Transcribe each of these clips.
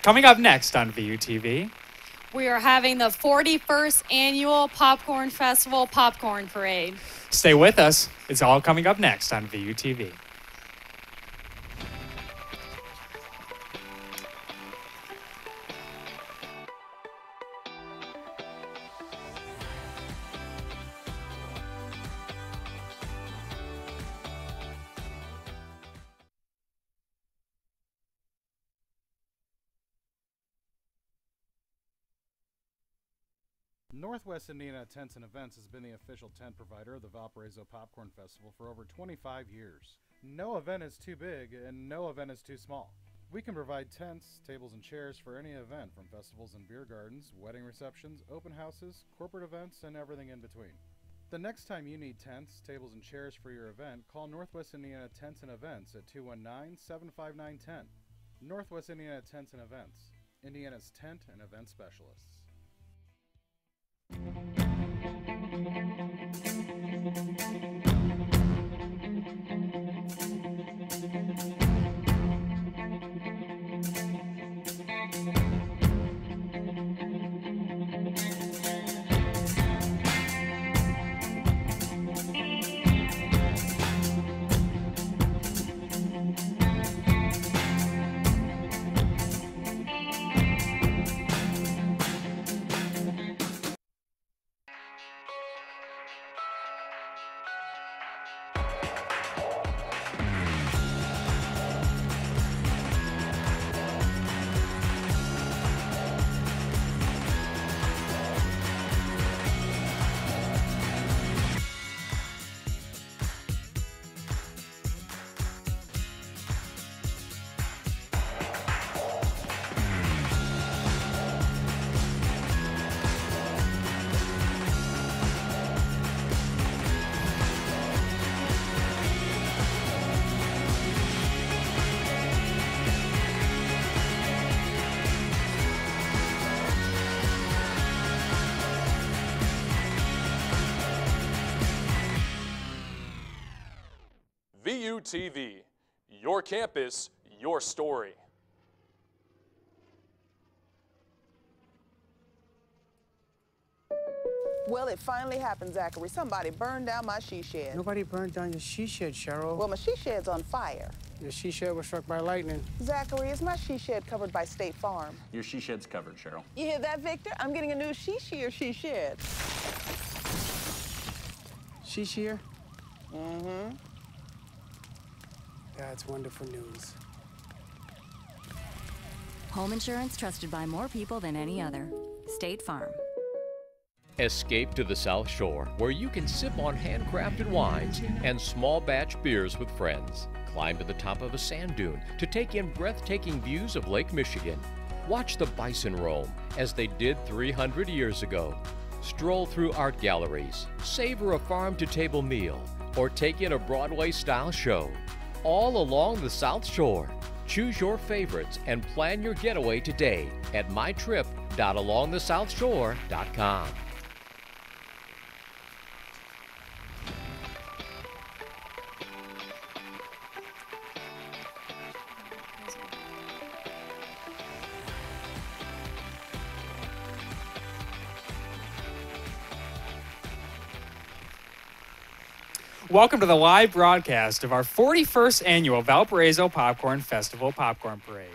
Coming up next on VUTV. We are having the 41st Annual Popcorn Festival Popcorn Parade. Stay with us. It's all coming up next on VUTV. Northwest Indiana Tents and Events has been the official tent provider of the Valparaiso Popcorn Festival for over 25 years. No event is too big and no event is too small. We can provide tents, tables, and chairs for any event from festivals and beer gardens, wedding receptions, open houses, corporate events, and everything in between. The next time you need tents, tables, and chairs for your event, call Northwest Indiana Tents and Events at 219-759-10. Northwest Indiana Tents and Events, Indiana's tent and event specialists. VUTV, your campus, your story. Well, it finally happened, Zachary. Somebody burned down my she shed. Nobody burned down your she shed, Cheryl. Well, my she shed's on fire. Your she shed was struck by lightning. Zachary, is my she shed covered by State Farm? Your she shed's covered, Cheryl. You hear that, Victor? I'm getting a new she shed. She shear? Mm-hmm. That's wonderful news. Home insurance trusted by more people than any other. State Farm. Escape to the South Shore, where you can sip on handcrafted wines and small batch beers with friends. Climb to the top of a sand dune to take in breathtaking views of Lake Michigan. Watch the bison roam as they did 300 years ago. Stroll through art galleries, savor a farm-to-table meal, or take in a Broadway-style show. All along the South Shore. Choose your favorites and plan your getaway today at mytrip.alongthesouthshore.com. Welcome to the live broadcast of our 41st Annual Valparaiso Popcorn Festival Popcorn Parade.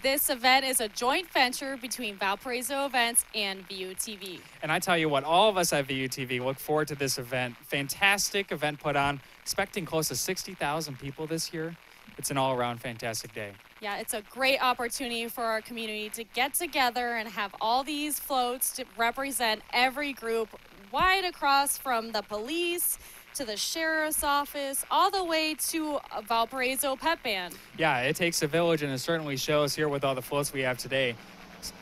This event is a joint venture between Valparaiso Events and VUTV. And I tell you what, all of us at VUTV look forward to this event. Fantastic event put on, expecting close to 60,000 people this year. It's an all-around fantastic day. Yeah, it's a great opportunity for our community to get together and have all these floats to represent every group wide across from the police to the sheriff's office, all the way to Valparaiso Pep Band. Yeah, it takes a village, and it certainly shows here with all the floats we have today.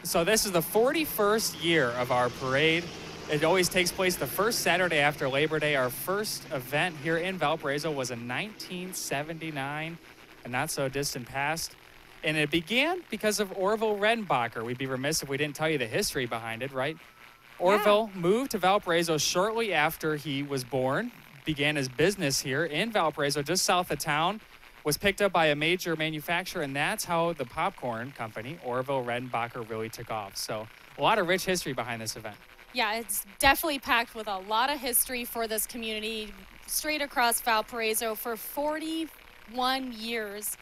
So this is the 41st year of our parade. It always takes place the first Saturday after Labor Day. Our first event here in Valparaiso was in 1979, a not-so-distant past. And it began because of Orville Redenbacher. We'd be remiss if we didn't tell you the history behind it, right? Orville moved to Valparaiso shortly after he was born, began his business here in Valparaiso, just south of town, was picked up by a major manufacturer, and that's how the popcorn company, Orville Redenbacher, really took off. So a lot of rich history behind this event. Yeah, it's definitely packed with a lot of history for this community, straight across Valparaiso for 41 years.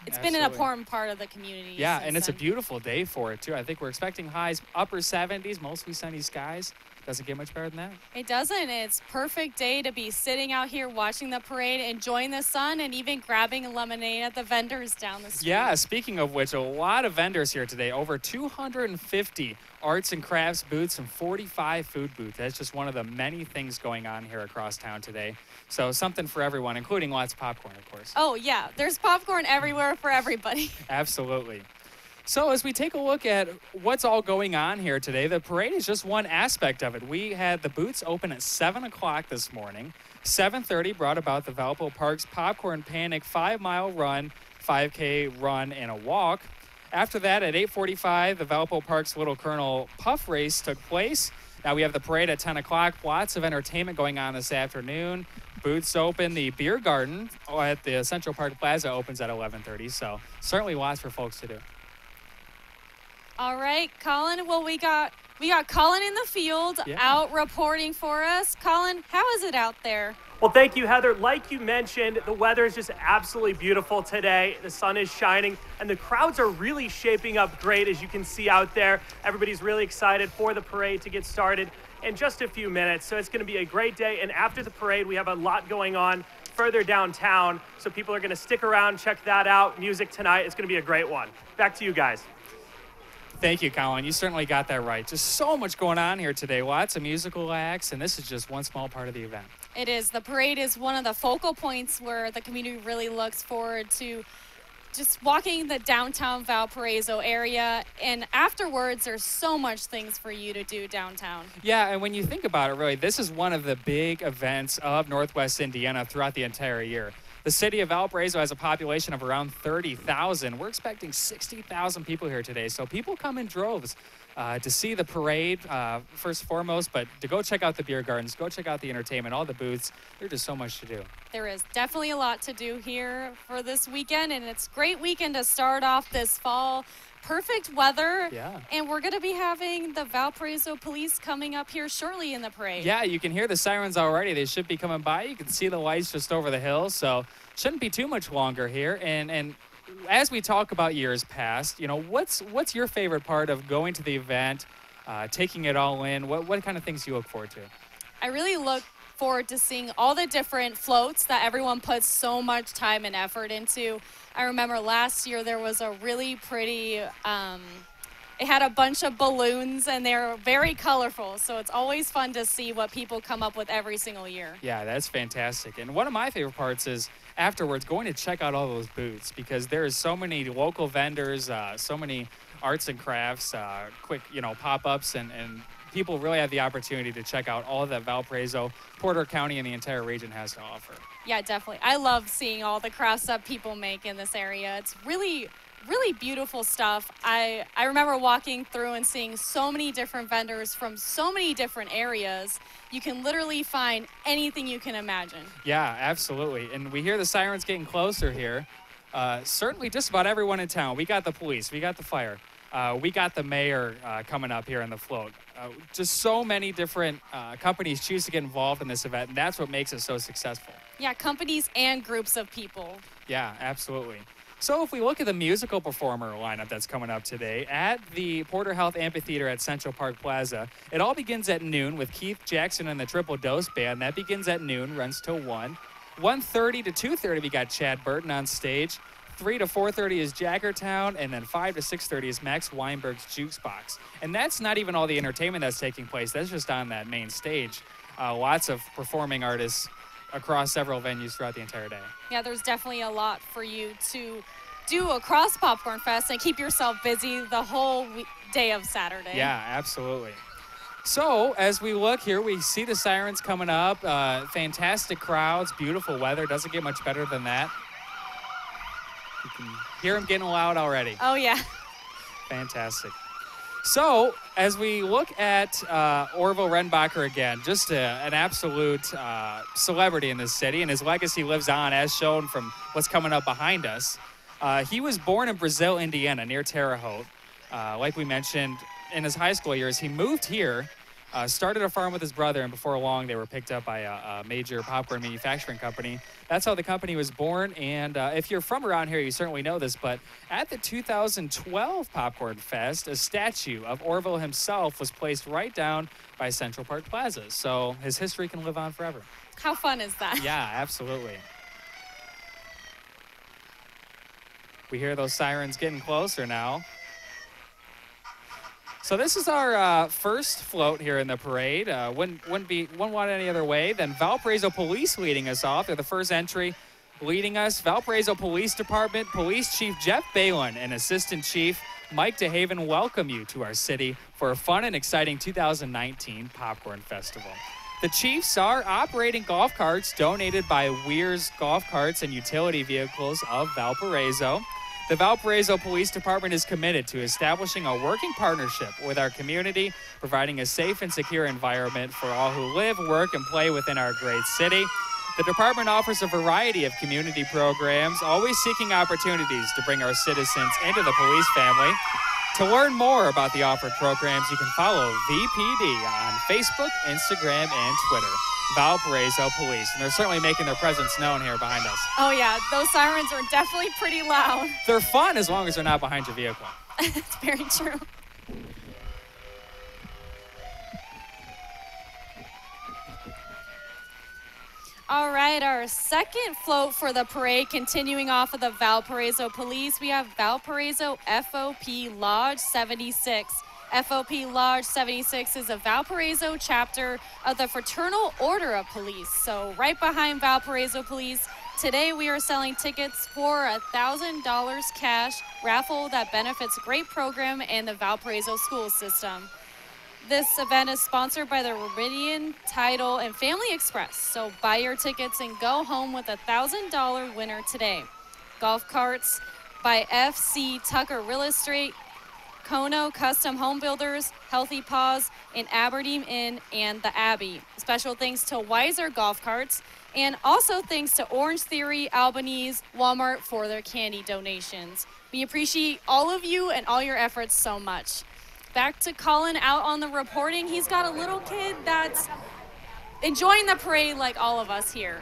It's been an important part of the community. Yeah, and it's a beautiful day for it, too. I think we're expecting highs upper 70s, mostly sunny skies. Doesn't get much better than that. It doesn't. It's perfect day to be sitting out here watching the parade, enjoying the sun, and even grabbing a lemonade at the vendors down the street. Yeah, speaking of which, a lot of vendors here today. Over 250 arts and crafts booths and 45 food booths. That's just one of the many things going on here across town today. So something for everyone, including lots of popcorn, of course. Oh, yeah. There's popcorn everywhere for everybody. Absolutely. So as we take a look at what's all going on here today, the parade is just one aspect of it. We had the booths open at 7 o'clock this morning. 7:30 brought about the Valpo Parks Popcorn Panic 5-mile run, 5K run, and a walk. After that, at 8:45, the Valpo Parks Little Colonel Puff Race took place. Now we have the parade at 10 o'clock. Lots of entertainment going on this afternoon. Booths open. The beer garden at the Central Park Plaza opens at 11:30. So certainly lots for folks to do. All right, Colin. Well, we got Colin in the field out reporting for us. Colin, how is it out there? Well, thank you, Heather. Like you mentioned, the weather is just absolutely beautiful today. The sun is shining, and the crowds are really shaping up great, as you can see out there. Everybody's really excited for the parade to get started in just a few minutes. So it's going to be a great day. And after the parade, we have a lot going on further downtown. So people are going to stick around, check that out. Music tonight. It's going to be a great one. Back to you guys. Thank you, Colin. You certainly got that right. Just so much going on here today. Lots of musical acts, and this is just one small part of the event. It is. The parade is one of the focal points where the community really looks forward to just walking the downtown Valparaiso area. And afterwards, there's so much things for you to do downtown. Yeah, and when you think about it, really, this is one of the big events of Northwest Indiana throughout the entire year. The city of Valparaiso has a population of around 30,000. We're expecting 60,000 people here today. So people come in droves to see the parade, first and foremost, but to go check out the beer gardens, go check out the entertainment, all the booths. There's just so much to do. There is definitely a lot to do here for this weekend, and it's a great weekend to start off this fall. Perfect weather. Yeah. And we're going to be having the Valparaiso police coming up here shortly in the parade. Yeah, you can hear the sirens already. They should be coming by. You can see the lights just over the hill, so shouldn't be too much longer here. And as we talk about years past, you know, what's your favorite part of going to the event, taking it all in? What kind of things do you look forward to? I really look forward to seeing all the different floats that everyone puts so much time and effort into. I remember last year there was a really pretty, it had a bunch of balloons and they're very colorful. So it's always fun to see what people come up with every single year. Yeah, that's fantastic. And one of my favorite parts is afterwards going to check out all those booths, because there's so many local vendors, so many arts and crafts, quick, pop-ups, and people really have the opportunity to check out all that Valparaiso, Porter County, and the entire region has to offer. Yeah, definitely. I love seeing all the crafts that people make in this area. It's really, really beautiful stuff. I remember walking through and seeing so many different vendors from so many different areas. You can literally find anything you can imagine. Yeah, absolutely. And we hear the sirens getting closer here. Certainly just about everyone in town. We got the police, we got the fire. We got the mayor coming up here in the float. Just so many different companies choose to get involved in this event, and that's what makes it so successful. Yeah, companies and groups of people. Yeah, absolutely. So if we look at the musical performer lineup that's coming up today at the Porter Health Amphitheater at Central Park Plaza, it all begins at noon with Keith Jackson and the Triple Dose Band. That begins at noon, runs till 1. 1:30 to 2:30, we got Chad Burton on stage. 3 to 4:30 is Jackertown, and then 5 to 6:30 is Max Weinberg's Jukebox. And that's not even all the entertainment that's taking place. That's just on that main stage. Lots of performing artists across several venues throughout the entire day. Yeah, there's definitely a lot for you to do across Popcorn Fest and keep yourself busy the whole day of Saturday. Yeah, absolutely. So as we look here, we see the sirens coming up. Fantastic crowds, beautiful weather. Doesn't get much better than that. You can hear them getting loud already. Oh, yeah. Fantastic. So, as we look at Orville Redenbacher again, just an absolute celebrity in this city, and his legacy lives on as shown from what's coming up behind us. He was born in Brazil, Indiana, near Terre Haute. Like we mentioned, in his high school years, he moved here, started a farm with his brother, and before long, they were picked up by a major popcorn manufacturing company. That's how the company was born, and if you're from around here, you certainly know this, but at the 2012 Popcorn Fest, a statue of Orville himself was placed right down by Central Park Plaza, so his history can live on forever. How fun is that? Yeah, absolutely. We hear those sirens getting closer now. So this is our first float here in the parade. Wouldn't want any other way than Valparaiso Police leading us off. They're the first entry leading us. Valparaiso Police Department, Police Chief Jeff Balin and Assistant Chief Mike DeHaven welcome you to our city for a fun and exciting 2019 Popcorn Festival. The Chiefs are operating golf carts donated by Weir's Golf Carts and Utility Vehicles of Valparaiso. The Valparaiso Police Department is committed to establishing a working partnership with our community, providing a safe and secure environment for all who live, work, and play within our great city. The department offers a variety of community programs, always seeking opportunities to bring our citizens into the police family. To learn more about the offered programs, you can follow VPD on Facebook, Instagram, and Twitter. Valparaiso Police, and they're certainly making their presence known here behind us. Oh yeah, those sirens are definitely pretty loud. They're fun as long as they're not behind your vehicle. It's very true. All right, our second float for the parade, continuing off of the Valparaiso Police, we have Valparaiso FOP Lodge 76. FOP Lodge 76 is a Valparaiso chapter of the Fraternal Order of Police. So right behind Valparaiso Police, today we are selling tickets for $1,000 cash raffle that benefits a great program and the Valparaiso school system. This event is sponsored by the Ripken Title and Family Express. So buy your tickets and go home with a $1,000 winner today. Golf carts by FC Tucker Real Estate, Kono Custom Home Builders, Healthy Paws, and Aberdeen Inn and the Abbey. Special thanks to Weiser Golf Carts, and also thanks to Orange Theory, Albanese, Walmart for their candy donations. We appreciate all of you and all your efforts so much. Back to Colin out on the reporting. He's got a little kid that's enjoying the parade like all of us here.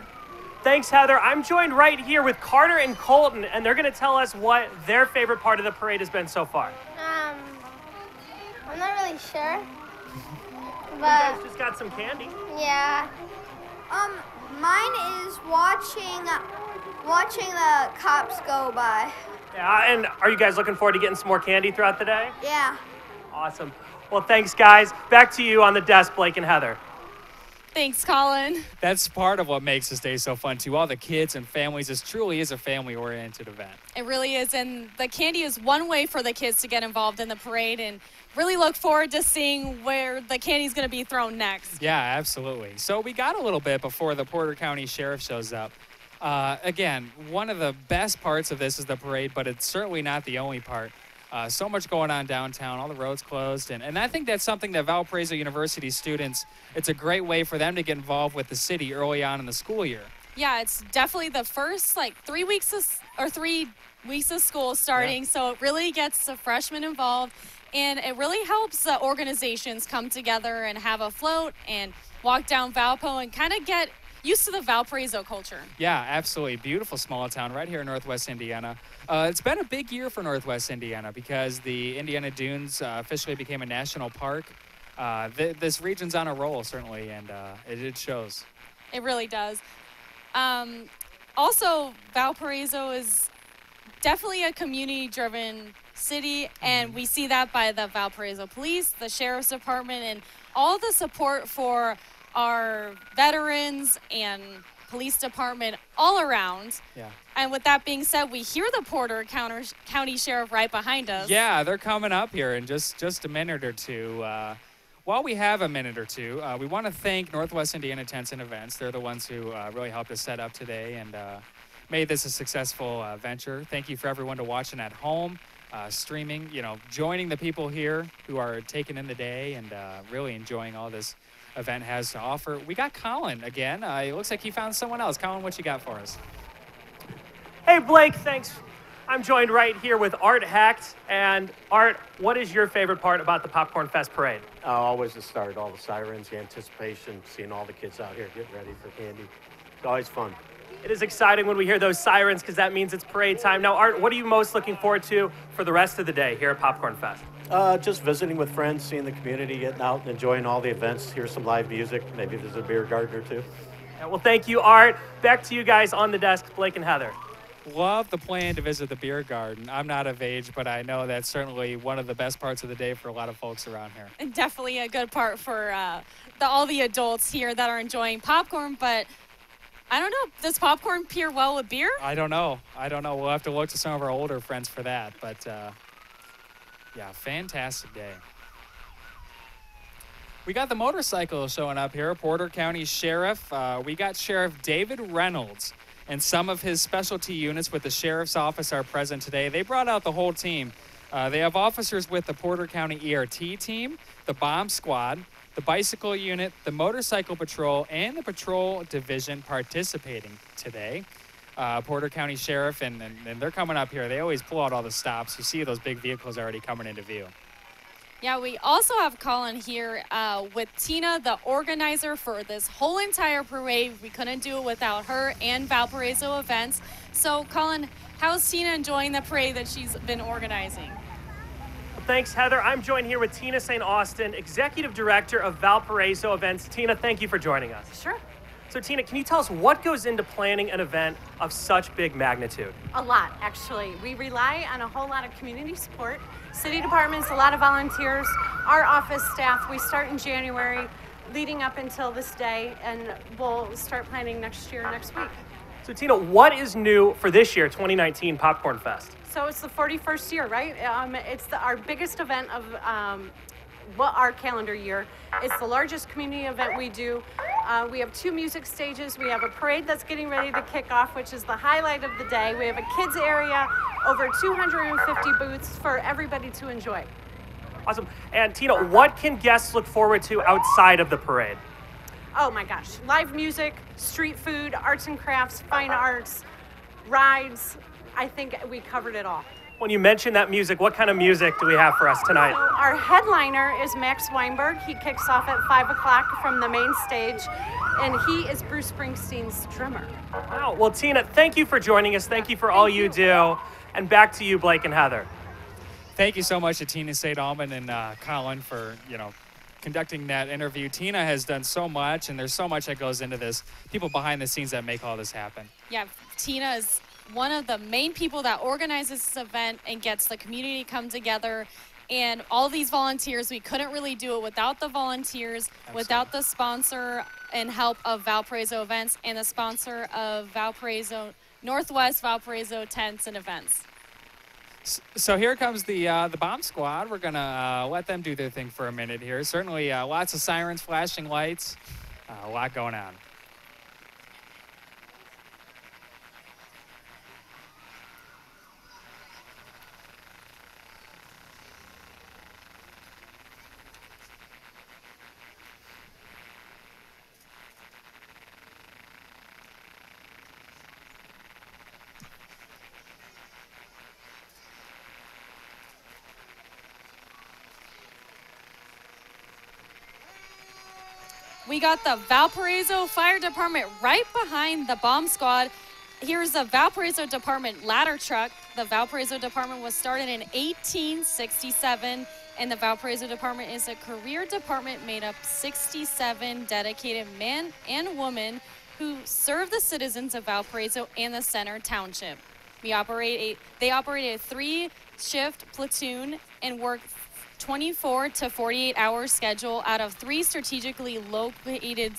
Thanks, Heather. I'm joined right here with Carter and Colton, and they're going to tell us what their favorite part of the parade has been so far. I'm not really sure. But you guys just got some candy. Yeah. Mine is watching the cops go by. Yeah, and are you guys looking forward to getting some more candy throughout the day? Yeah. Awesome. Well, thanks, guys. Back to you on the desk, Blake and Heather. Thanks, Colin. That's part of what makes this day so fun, too. All the kids and families. This truly is a family-oriented event. It really is, and the candy is one way for the kids to get involved in the parade and really look forward to seeing where the candy's going to be thrown next. Yeah, absolutely. So we got a little bit before the Porter County Sheriff shows up. Again, one of the best parts of this is the parade, but it's certainly not the only part. So much going on downtown, all the roads closed. And I think that's something that Valparaiso University students, it's a great way for them to get involved with the city early on in the school year. Yeah, it's definitely the first 3 weeks of school starting. Yeah. So it really gets the freshmen involved, and it really helps the organizations come together and have a float and walk down Valpo and kind of get used to the Valparaiso culture. Yeah, absolutely. Beautiful small town right here in Northwest Indiana. It's been a big year for Northwest Indiana because the Indiana Dunes officially became a national park. This region's on a roll, certainly, and it shows. It really does. Also, Valparaiso is definitely a community-driven city, and we see that by the Valparaiso Police, the Sheriff's Department, and all the support for our veterans and police department all around. Yeah. And with that being said, we hear the Porter County Sheriff right behind us. Yeah, they're coming up here in just a minute or two. While we have a minute or two, we want to thank Northwest Indiana Tents and Events. They're the ones who really helped us set up today and made this a successful venture. Thank you for everyone to watching at home. streaming, joining the people here who are taking in the day and really enjoying all this event has to offer. We got Colin again. It looks like he found someone else. Colin, what you got for us? Hey, Blake, thanks. I'm joined right here with Art Hecht. And Art, what is your favorite part about the Popcorn Fest parade? Always the start, all the sirens, the anticipation, seeing all the kids out here getting ready for candy. It's always fun. It is exciting when we hear those sirens because that means it's parade time. Now, Art, what are you most looking forward to for the rest of the day here at Popcorn Fest? Just visiting with friends, seeing the community, getting out and enjoying all the events, hear some live music, maybe there's a beer garden or two. Yeah, well, thank you, Art. Back to you guys on the desk, Blake and Heather. Love the plan to visit the beer garden. I'm not of age, but I know that's certainly one of the best parts of the day for a lot of folks around here. And definitely a good part for all the adults here that are enjoying popcorn, but I don't know, does popcorn pair well with beer? I don't know. We'll have to look to some of our older friends for that, but yeah, fantastic day. We got the motorcycle showing up here, Porter County Sheriff. We got Sheriff David Reynolds and some of his specialty units with the Sheriff's Office are present today. They brought out the whole team. They have officers with the Porter County ERT team, the bomb squad, the bicycle unit, the motorcycle patrol, and the patrol division participating today. Porter County Sheriff, and they're coming up here. They always pull out all the stops. You see those big vehicles already coming into view. Yeah, we also have Colin here with Tina, the organizer for this whole entire parade. We couldn't do it without her and Valparaiso events. So, Colin, how's Tina enjoying the parade that she's been organizing? Thanks, Heather. I'm joined here with Tina St. Austin, Executive Director of Valparaiso Events. Tina, thank you for joining us. Sure. So, Tina, can you tell us what goes into planning an event of such big magnitude? A lot, actually. We rely on a whole lot of community support. City departments, a lot of volunteers, our office staff. We start in January, leading up until this day, and we'll start planning next yeek. So, Tina, what is new for this year, 2019 Popcorn Fest? So it's the 41st year, right? It's our biggest event of our calendar year. It's the largest community event we do. We have 2 music stages. We have a parade that's getting ready to kick off, which is the highlight of the day. We have a kids area, over 250 booths for everybody to enjoy. Awesome. And Tina, what can guests look forward to outside of the parade? Oh my gosh, live music, street food, arts and crafts, fine arts, rides. I think we covered it all. When you mention that music, what kind of music do we have for us tonight? So our headliner is Max Weinberg. He kicks off at 5 o'clock from the main stage, and he is Bruce Springsteen's drummer. Wow. Well, Tina, thank you for joining us. Thank you for all you do. And back to you, Blake and Heather. Thank you so much to Tina St. Alban and Colin for, conducting that interview. Tina has done so much, and there's so much that goes into this. People behind the scenes that make all this happen. Yeah, Tina is one of the main people that organizes this event and gets the community to come together. And all these volunteers, we couldn't really do it without the volunteers, absolutely, without the sponsor and help of Valparaiso Events and the sponsor of Valparaiso, Northwest Valparaiso Tents and Events. So here comes the bomb squad. We're going to let them do their thing for a minute here. Certainly lots of sirens, flashing lights, a lot going on. We got the Valparaiso Fire Department right behind the bomb squad. Here's the Valparaiso Department ladder truck. The Valparaiso Department was started in 1867, and the Valparaiso Department is a career department made up 67 dedicated men and women who serve the citizens of Valparaiso and the Center Township. They operate a 3-shift platoon and work 24 to 48 hour schedule out of 3 strategically located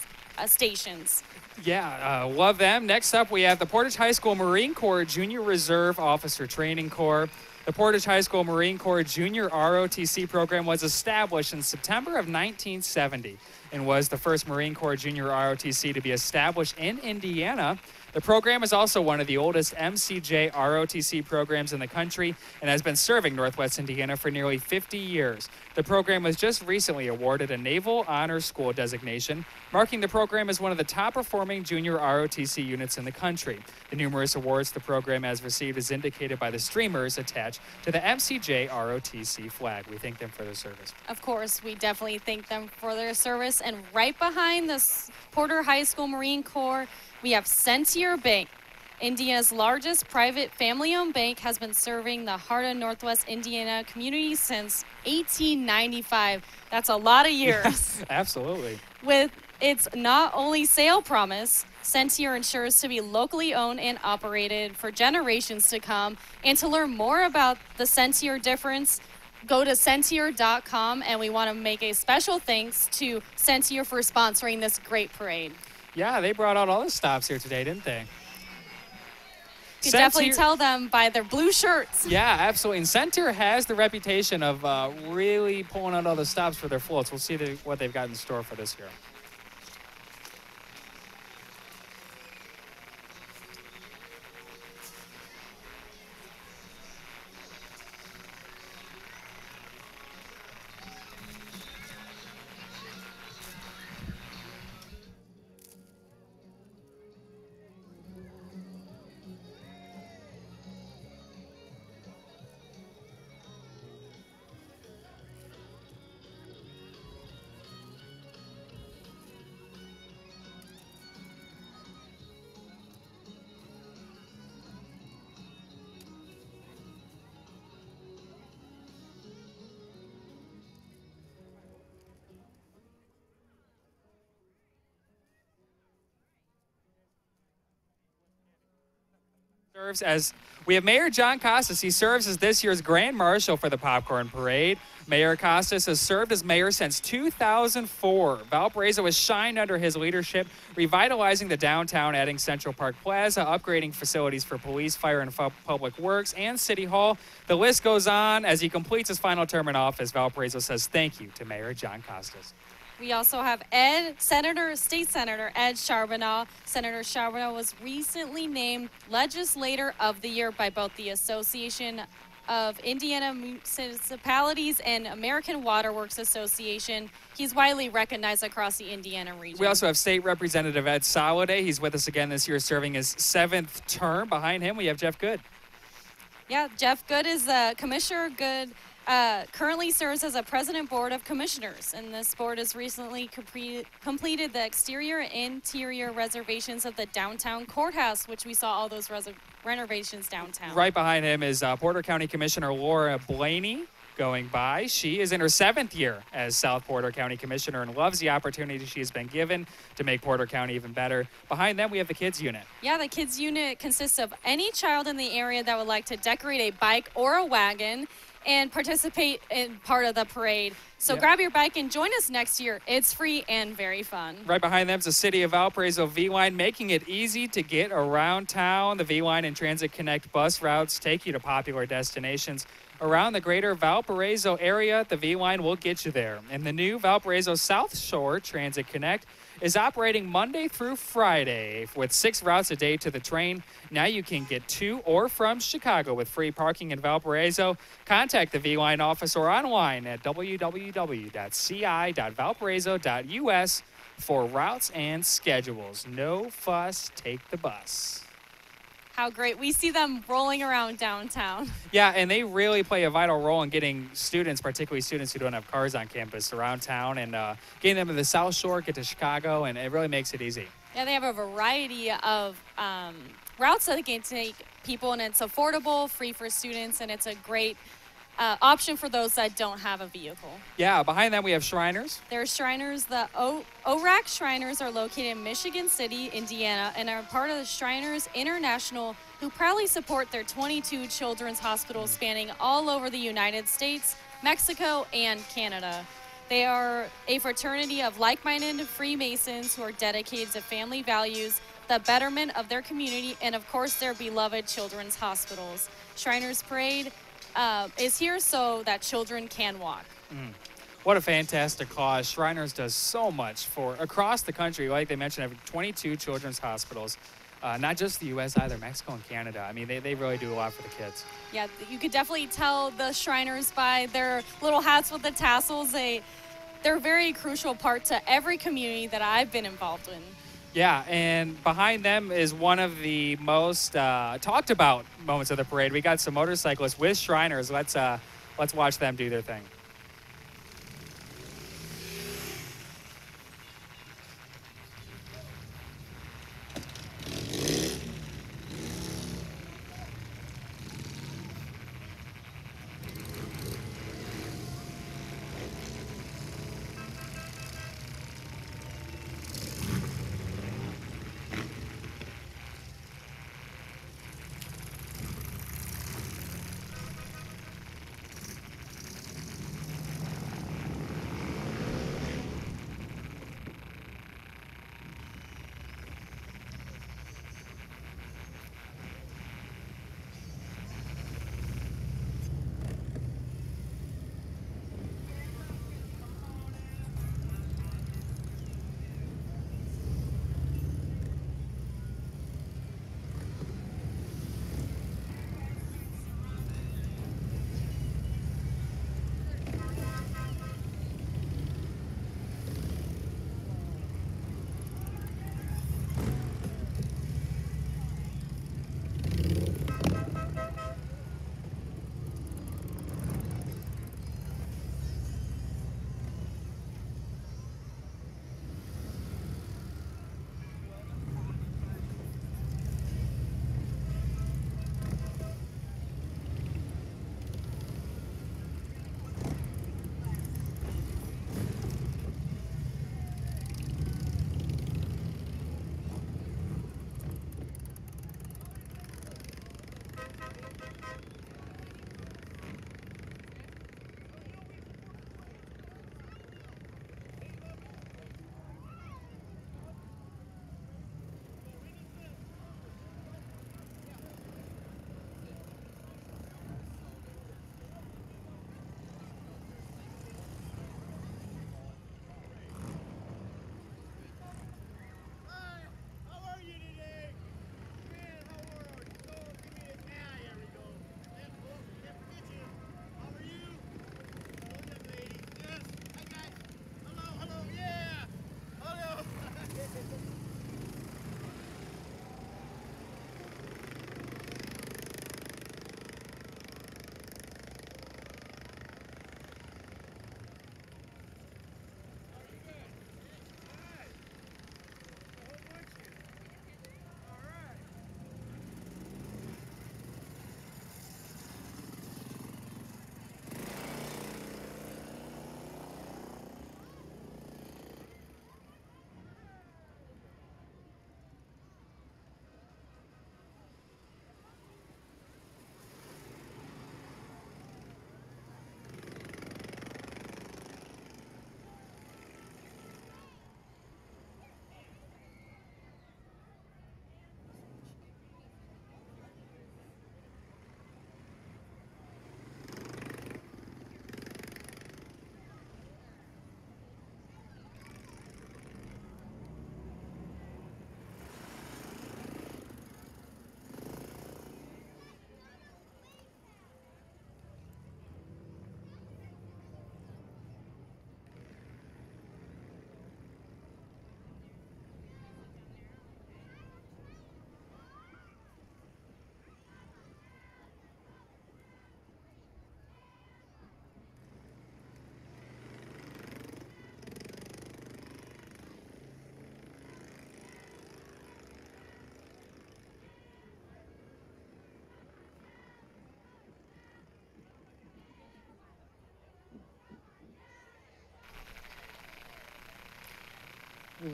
stations. Yeah, love them. Next up, we have the Portage High School Marine Corps Junior Reserve Officer Training Corps. The Portage High School Marine Corps Junior ROTC program was established in September of 1970 and was the first Marine Corps Junior ROTC to be established in Indiana. The program is also one of the oldest MCJ ROTC programs in the country and has been serving Northwest Indiana for nearly 50 years. The program was just recently awarded a Naval Honor School designation, marking the program as one of the top-performing junior ROTC units in the country. The numerous awards the program has received is indicated by the streamers attached to the MCJ ROTC flag. We thank them for their service. Of course, we definitely thank them for their service. And right behind the Porter High School Marine Corps, we have Sentier Bank. Indiana's largest private family-owned bank has been serving the heart of Northwest Indiana community since 1895. That's a lot of years. Yes, absolutely. With its not only sale promise, Sentier ensures to be locally owned and operated for generations to come. And to learn more about the Sentier difference, go to Sentier.com, and we want to make a special thanks to Sentier for sponsoring this great parade. Yeah, they brought out all the stops here today, didn't they? You can definitely tell them by their blue shirts. Yeah, absolutely. And Sentier has the reputation of really pulling out all the stops for their floats. We'll see what they've got in store for this year. We have Mayor John Kostas. He serves as this year's Grand Marshal for the Popcorn Parade. Mayor Kostas has served as mayor since 2004. Valparaiso has shined under his leadership, revitalizing the downtown, adding Central Park Plaza, upgrading facilities for police, fire, and public works, and City Hall. The list goes on. As he completes his final term in office, Valparaiso says thank you to Mayor John Kostas. We also have State Senator Ed Charbonneau. Senator Charbonneau was recently named Legislator of the Year by both the Association of Indiana Municipalities and American Waterworks Association. He's widely recognized across the Indiana region. We also have State Representative Ed Soliday. He's with us again this year, serving his 7th term. Behind him, we have Jeff Good. Yeah, Jeff Good is the Commissioner Good. Currently serves as a president board of commissioners, and this board has recently completed the exterior and interior reservations of the downtown courthouse, which we saw all those renovations downtown. Right behind him is Porter County Commissioner Laura Blaney going by. She is in her 7th year as South Porter County Commissioner and loves the opportunity she has been given to make Porter County even better. Behind them, we have the Kids Unit. Yeah, the Kids Unit consists of any child in the area that would like to decorate a bike or a wagon and participate in part of the parade. So grab your bike and join us next year. It's free and very fun. Right behind them is the City of Valparaiso V-Line, making it easy to get around town. The V-Line and Transit Connect bus routes take you to popular destinations around the greater Valparaiso area. The V-Line will get you there. And the new Valparaiso Southshore Transit Connect is operating Monday through Friday with 6 routes a day to the train. Now you can get to or from Chicago with free parking in Valparaiso. Contact the V-Line office or online at www.ci.valparaiso.us for routes and schedules. No fuss, take the bus. How great. We see them rolling around downtown. Yeah, and they really play a vital role in getting students, particularly students who don't have cars on campus, around town and getting them to the South Shore, get to Chicago, and it really makes it easy. Yeah, they have a variety of routes that they can take people, and it's affordable, free for students, and it's a great option for those that don't have a vehicle. Yeah, behind them we have Shriners. There are Shriners. The ORAC Shriners are located in Michigan City, Indiana, and are part of the Shriners International, who proudly support their 22 children's hospitals spanning all over the United States, Mexico, and Canada. They are a fraternity of like-minded Freemasons who are dedicated to family values, the betterment of their community, and of course their beloved children's hospitals. Shriners Parade is here so that children can walk. What a fantastic cause. Shriners does so much for across the country. Like they mentioned, having 22 children's hospitals. not just the U.S. either, Mexico and Canada. I mean, they really do a lot for the kids. Yeah, you could definitely tell the Shriners by their little hats with the tassels. They're a very crucial part to every community that I've been involved in. Yeah, and behind them is one of the most talked about moments of the parade. We got some motorcyclists with Shriners. Let's watch them do their thing.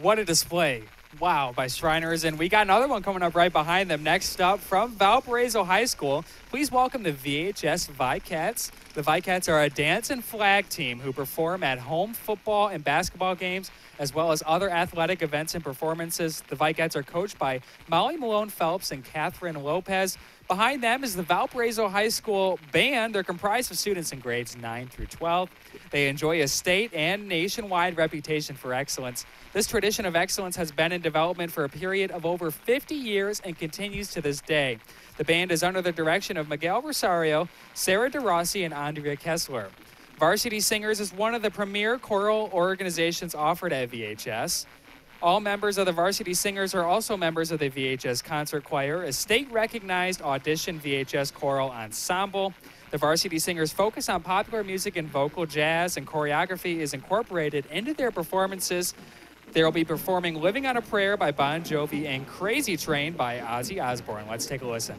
What a display. Wow, by Shriners. And we got another one coming up right behind them. Next up from Valparaiso High School, please welcome the VHS Vicats The Vicats are a dance and flag team who perform at home football and basketball games, as well as other athletic events and performances. The Vicats are coached by Molly Malone Phelps and Catherine Lopez. Behind them is the Valparaiso High School Band. They're comprised of students in grades 9 through 12. They enjoy a state and nationwide reputation for excellence. This tradition of excellence has been in development for a period of over 50 years and continues to this day. The band is under the direction of Miguel Rosario, Sarah DeRossi, and Andrea Kessler. Varsity Singers is one of the premier choral organizations offered at VHS. All members of the Varsity Singers are also members of the VHS Concert Choir, a state-recognized audition VHS choral ensemble. The Varsity Singers focus on popular music and vocal jazz, and choreography is incorporated into their performances. They will be performing Living on a Prayer by Bon Jovi and Crazy Train by Ozzy Osbourne. Let's take a listen.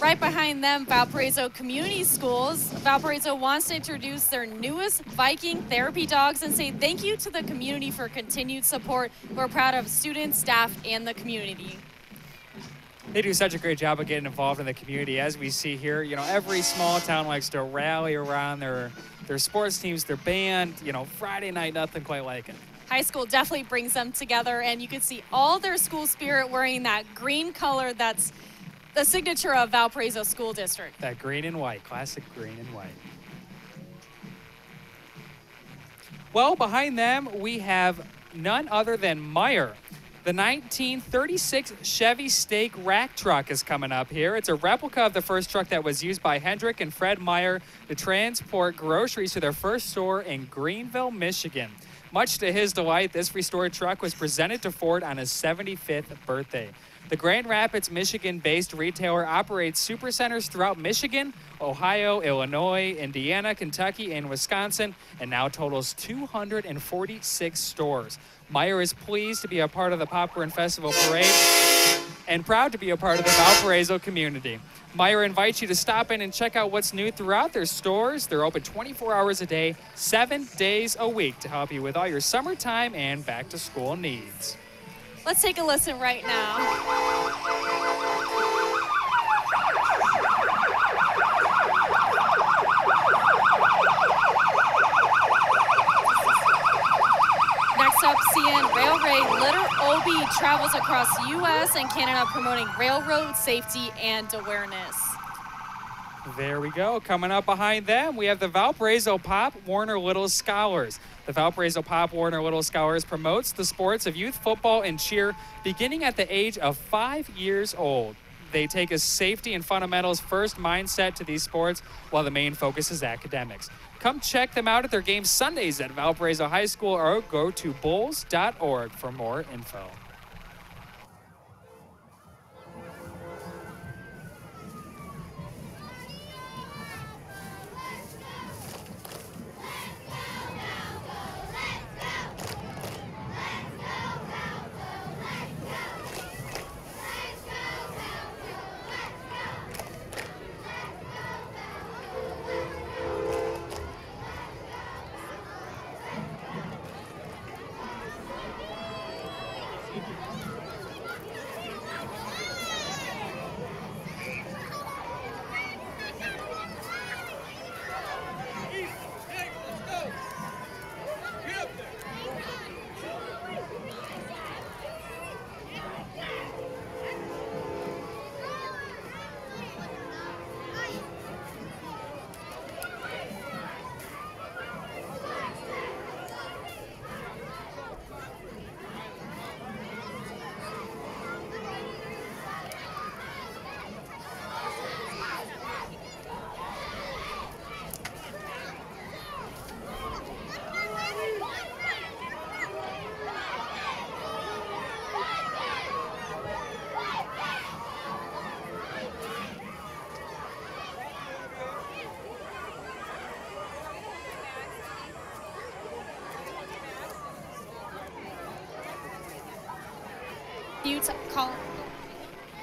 Right behind them, Valparaiso Community Schools. Valparaiso wants to introduce their newest Viking therapy dogs and say thank you to the community for continued support. We're proud of students, staff, and the community. They do such a great job of getting involved in the community. As we see here, you know, every small town likes to rally around their sports teams, their band. You know, Friday night, nothing quite like it. High school definitely brings them together, and you can see all their school spirit wearing that green color that's the signature of Valparaiso School District. That green and white, classic green and white. Well, behind them, we have none other than Meyer. The 1936 Chevy stake rack truck is coming up here. It's a replica of the first truck that was used by Hendrik and Fred Meyer to transport groceries to their first store in Greenville, Michigan. Much to his delight, this restored truck was presented to Ford on his 75th birthday. The Grand Rapids, Michigan-based retailer operates supercenters throughout Michigan, Ohio, Illinois, Indiana, Kentucky, and Wisconsin, and now totals 246 stores. Meyer is pleased to be a part of the Popcorn Festival Parade and proud to be a part of the Valparaiso community. Meyer invites you to stop in and check out what's new throughout their stores. They're open 24 hours a day, 7 days a week to help you with all your summertime and back-to-school needs. Let's take a listen right now. Ruby travels across U.S. and Canada promoting railroad safety and awareness. There we go. Coming up behind them, we have the Valparaiso Pop Warner Little Scholars. The Valparaiso Pop Warner Little Scholars promotes the sports of youth football and cheer beginning at the age of 5 years old. They take a safety and fundamentals first mindset to these sports while the main focus is academics. Come check them out at their games Sundays at Valparaiso High School or go to bulls.org for more info.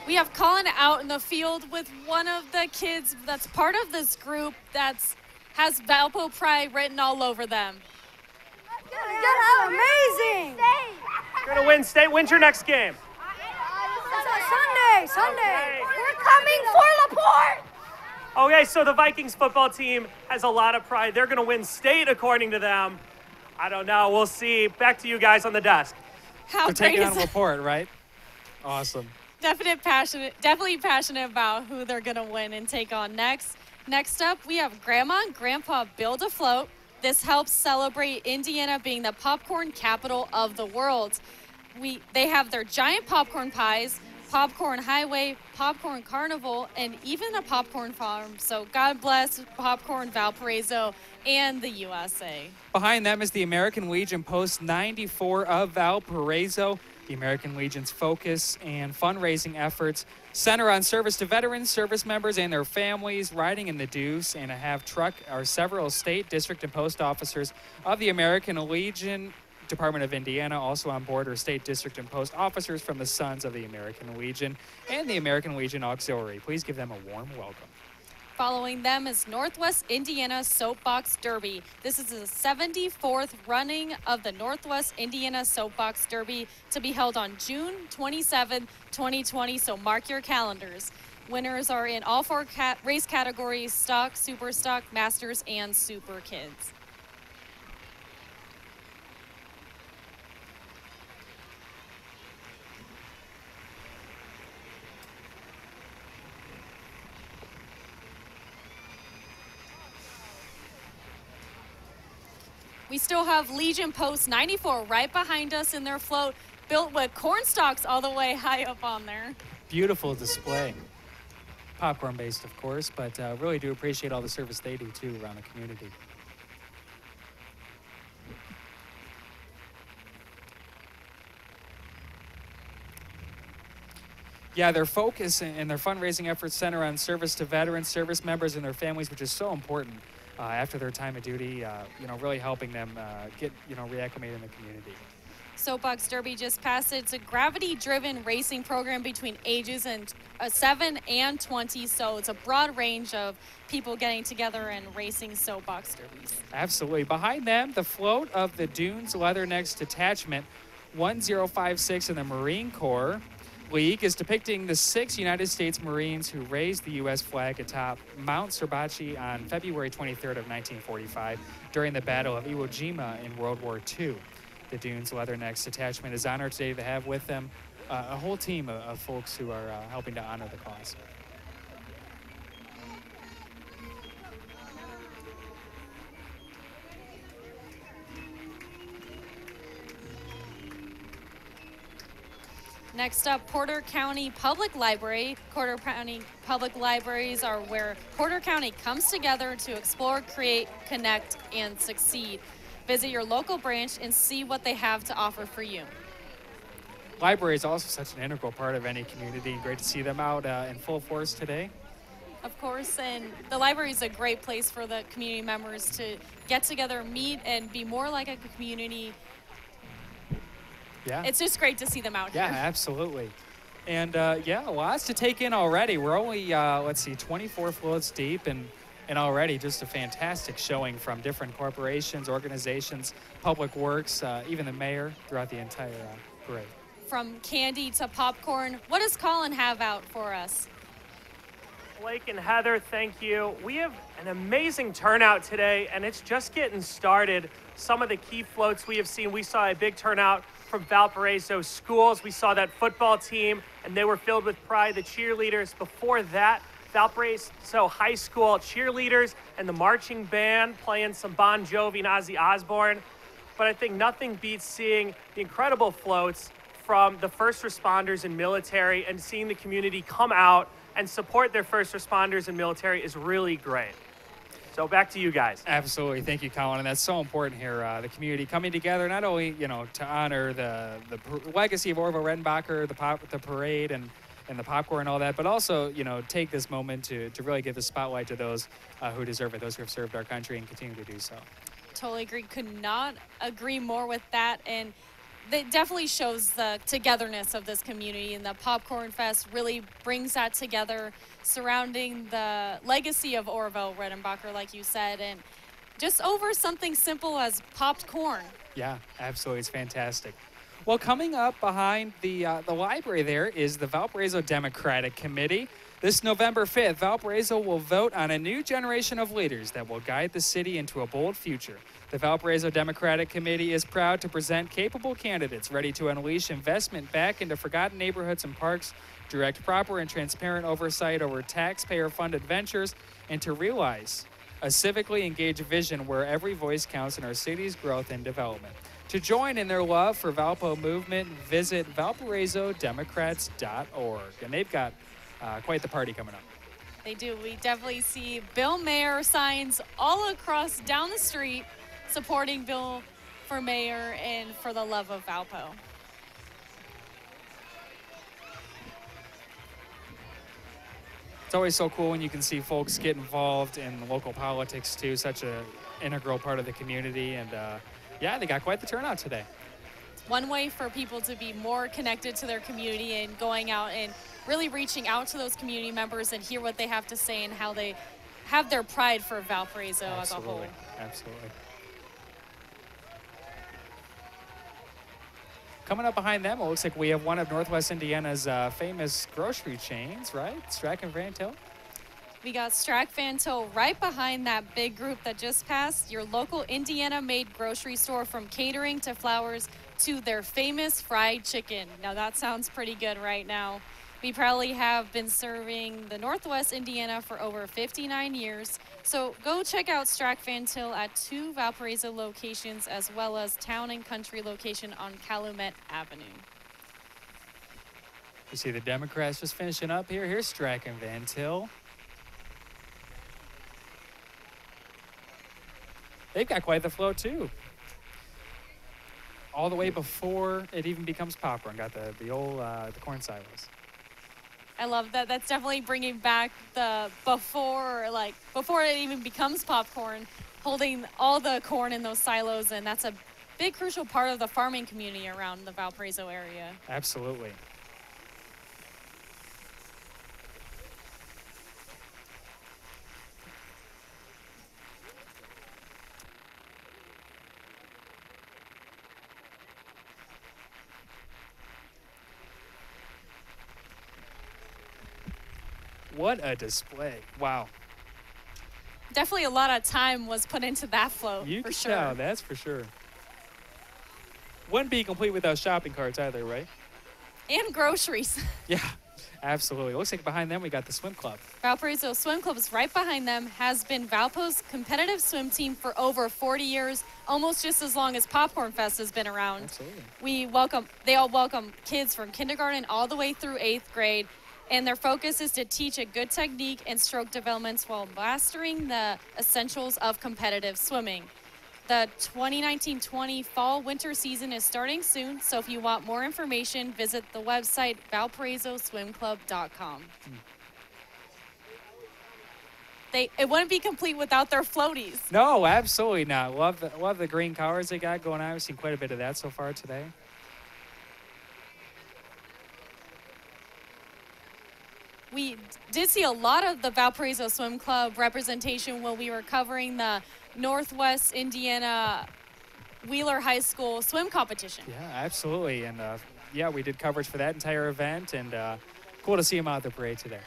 We have Colin out in the field with one of the kids that's part of this group that's has Valpo pride written all over them. Amazing! You're gonna win state. When's your next game? Sunday. Okay. We're coming for Laporte. Okay, so the Vikings football team has a lot of pride. They're gonna win state according to them. I don't know. We'll see. Back to you guys on the desk. They're taking on Laporte, right? Awesome. Definitely passionate about who they're gonna win and take on next. Next up, we have Grandma and Grandpa Build a Float. This helps celebrate Indiana being the popcorn capital of the world. They have their giant popcorn pies, popcorn highway, popcorn carnival, and even a popcorn farm. So God bless Popcorn Valparaiso and the USA. Behind them is the American Legion Post 94 of Valparaiso. The American Legion's focus and fundraising efforts center on service to veterans, service members, and their families. Riding in the Deuce and a half truck are several state, district, and post officers of the American Legion. Department of Indiana also on board are state, district, and post officers from the Sons of the American Legion and the American Legion Auxiliary. Please give them a warm welcome. Following them is Northwest Indiana Soapbox Derby. This is the 74th running of the Northwest Indiana Soapbox Derby to be held on June 27, 2020, so mark your calendars. Winners are in all four race categories: stock, super stock, masters, and super kids. We still have Legion Post 94 right behind us in their float, built with corn stalks all the way high up on there. Beautiful display. Popcorn based, of course, but really do appreciate all the service they do too around the community. Yeah, their focus and their fundraising efforts center on service to veterans, service members, and their families, which is so important after their time of duty, really helping them get, reacclimated in the community. Soapbox Derby just passed. It's a gravity-driven racing program between ages 7 and 20, so it's a broad range of people getting together and racing soapbox derbies. Absolutely. Behind them, the float of the Dunes Leathernecks Detachment 1056 in the Marine Corps League is depicting the 6 United States Marines who raised the U.S. flag atop Mount Surbachi on February 23rd of 1945 during the Battle of Iwo Jima in World War II. the Dunes Leathernecks Detachment is honored today to have with them a whole team of folks who are helping to honor the cause. Next up, Porter County Public Library. Porter County Public Libraries are where Porter County comes together to explore, create, connect, and succeed. Visit your local branch and see what they have to offer for you. Library is also such an integral part of any community. Great to see them out in full force today. Of course, and the library is a great place for the community members to get together, meet, and be more like a community. Yeah. It's just great to see them out here. Yeah, absolutely. And yeah, lots to take in already. We're only, let's see, 24 floats deep, and already just a fantastic showing from different corporations, organizations, public works, even the mayor throughout the entire parade. From candy to popcorn, what does Colin have out for us? Blake and Heather, thank you. We have an amazing turnout today, and it's just getting started. Some of the key floats we have seen, we saw a big turnout from Valparaiso schools. We saw that football team, and they were filled with pride. The cheerleaders. Before that, Valparaiso High School cheerleaders and the marching band playing some Bon Jovi and Ozzy Osbourne. But I think nothing beats seeing the incredible floats from the first responders and military, and seeing the community come out and support their first responders and military is really great. So back to you guys. Absolutely. Thank you, Colin. And that's so important here, the community coming together, not only, to honor the legacy of Orville Redenbacher, the parade and the popcorn and all that, but also, take this moment to really give the spotlight to those who deserve it, those who have served our country and continue to do so. Totally agree. Could not agree more with that. And it definitely shows the togetherness of this community, and the Popcorn Fest really brings that together surrounding the legacy of Orville Redenbacher, like you said, and just over something simple as popped corn. Yeah, absolutely. It's fantastic. Well, coming up behind the library there is the Valparaiso Democratic Committee. This November 5th, Valparaiso will vote on a new generation of leaders that will guide the city into a bold future. The Valparaiso Democratic Committee is proud to present capable candidates ready to unleash investment back into forgotten neighborhoods and parks, direct proper and transparent oversight over taxpayer-funded ventures, and to realize a civically engaged vision where every voice counts in our city's growth and development. To join in their love for Valpo movement, visit valparaisodemocrats.org. And they've got quite the party coming up. They do. We definitely see Bill Mayor signs all across down the street supporting Bill for mayor and for the love of Valpo. It's always so cool when you can see folks get involved in local politics too, such an integral part of the community. And yeah, they got quite the turnout today. One way for people to be more connected to their community and going out and really reaching out to those community members and hear what they have to say and how they have their pride for Valparaiso as a whole. Absolutely. Coming up behind them, it looks like we have one of Northwest Indiana's famous grocery chains, right? Strack and Van Til. We got Strack Van Til right behind that big group that just passed. Your local Indiana-made grocery store, from catering to flowers to their famous fried chicken. Now that sounds pretty good right now. We proudly have been serving the Northwest Indiana for over 59 years. So go check out Strack Van Til at 2 Valparaiso locations, as well as Town and Country location on Calumet Avenue. You see the Democrats just finishing up here. Here's Strack and Van Til. They've got quite the float too. All the way before it even becomes popcorn. Got the old the corn silos. I love that. That's definitely bringing back the before it even becomes popcorn, holding all the corn in those silos, and that's a big crucial part of the farming community around the Valparaiso area. Absolutely. What a display. Wow. Definitely a lot of time was put into that float, You for can sure. tell, that's for sure. wouldn't be complete without shopping carts either, right? And groceries. Yeah, absolutely. Looks like behind them we got the swim club. Valparaiso Swim Club is right behind them, has been Valpo's competitive swim team for over 40 years, almost just as long as Popcorn Fest has been around. Absolutely. They all welcome kids from kindergarten all the way through 8th grade, and their focus is to teach a good technique and stroke developments while mastering the essentials of competitive swimming. The 2019-20 fall-winter season is starting soon, so if you want more information, visit the website valparaisoswimclub.com. It wouldn't be complete without their floaties. No, absolutely not. Love the green colors they got going on. We've seen quite a bit of that so far today. We did see a lot of the Valparaiso Swim Club representation when we were covering the Northwest Indiana Wheeler High School swim competition. Yeah, absolutely. And yeah, we did coverage for that entire event, and cool to see them out at the parade today.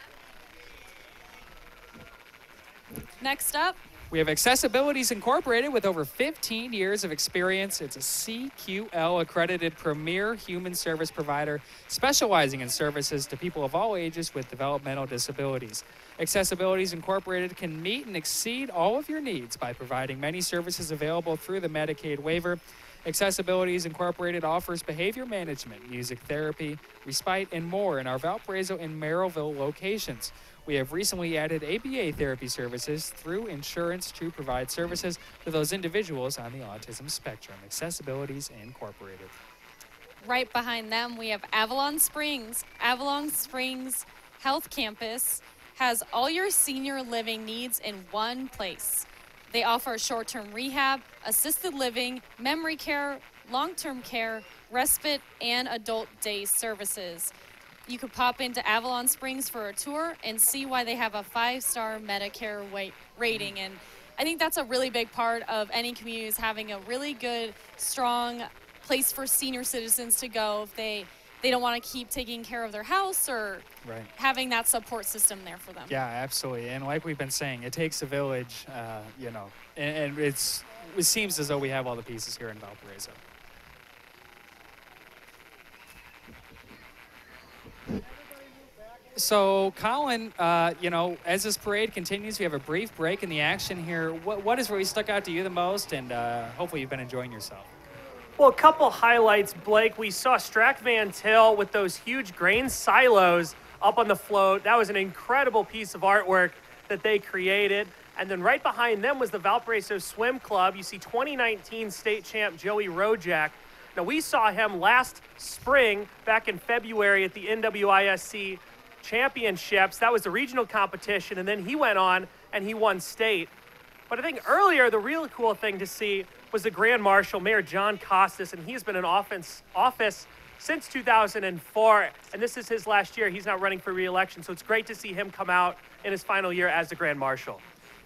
Next up, we have Accessibilities Incorporated with over 15 years of experience. It's a CQL accredited premier human service provider specializing in services to people of all ages with developmental disabilities. Accessibilities Incorporated can meet and exceed all of your needs by providing many services available through the Medicaid waiver. Accessibilities Incorporated offers behavior management, music therapy, respite, and more in our Valparaiso and Merrillville locations. We have recently added ABA therapy services through insurance to provide services to those individuals on the autism spectrum. Accessibilities Incorporated. right behind them, we have Avalon Springs. Avalon Springs Health Campus has all your senior living needs in one place. They offer short-term rehab, assisted living, memory care, long-term care, respite, and adult day services. You could pop into Avalon Springs for a tour and see why they have a 5-star Medicare rating. And I think that's a really big part of any community, is having a really good, strong place for senior citizens to go if they don't want to keep taking care of their house, or having that support system there for them. Yeah, absolutely. And like we've been saying, it takes a village, and it seems as though we have all the pieces here in Valparaiso. So, Colin, as this parade continues, we have a brief break in the action here. What has really stuck out to you the most? And hopefully you've been enjoying yourself. Well, a couple highlights, Blake. We saw Strack Van Til with those huge grain silos up on the float. That was an incredible piece of artwork that they created. And then right behind them was the Valparaiso Swim Club. You see 2019 state champ Joey Rotc. Now, we saw him last spring, back in February, at the NWISC Championships. That was the regional competition, and then he went on and he won state. But I think earlier, the real cool thing to see was the Grand Marshal, Mayor John Kostas, and he's been in office since 2004, and this is his last year. He's not running for re-election, so it's great to see him come out in his final year as the Grand Marshal.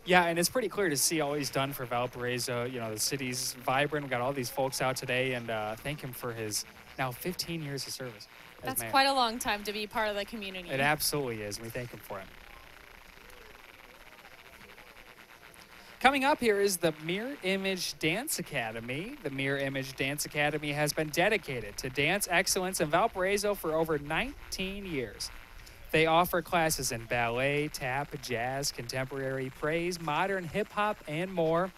Yeah, and it's pretty clear to see all he's done for Valparaiso. You know, the city's vibrant. We got all these folks out today, and thank him for his now 15 years of service. That's quite a long time to be part of the community. It absolutely is, and we thank him for it. Coming up here is the Mirror Image Dance Academy. The Mirror Image Dance Academy has been dedicated to dance excellence in Valparaiso for over 19 years. They offer classes in ballet, tap, jazz, contemporary, praise, modern, hip-hop, and more.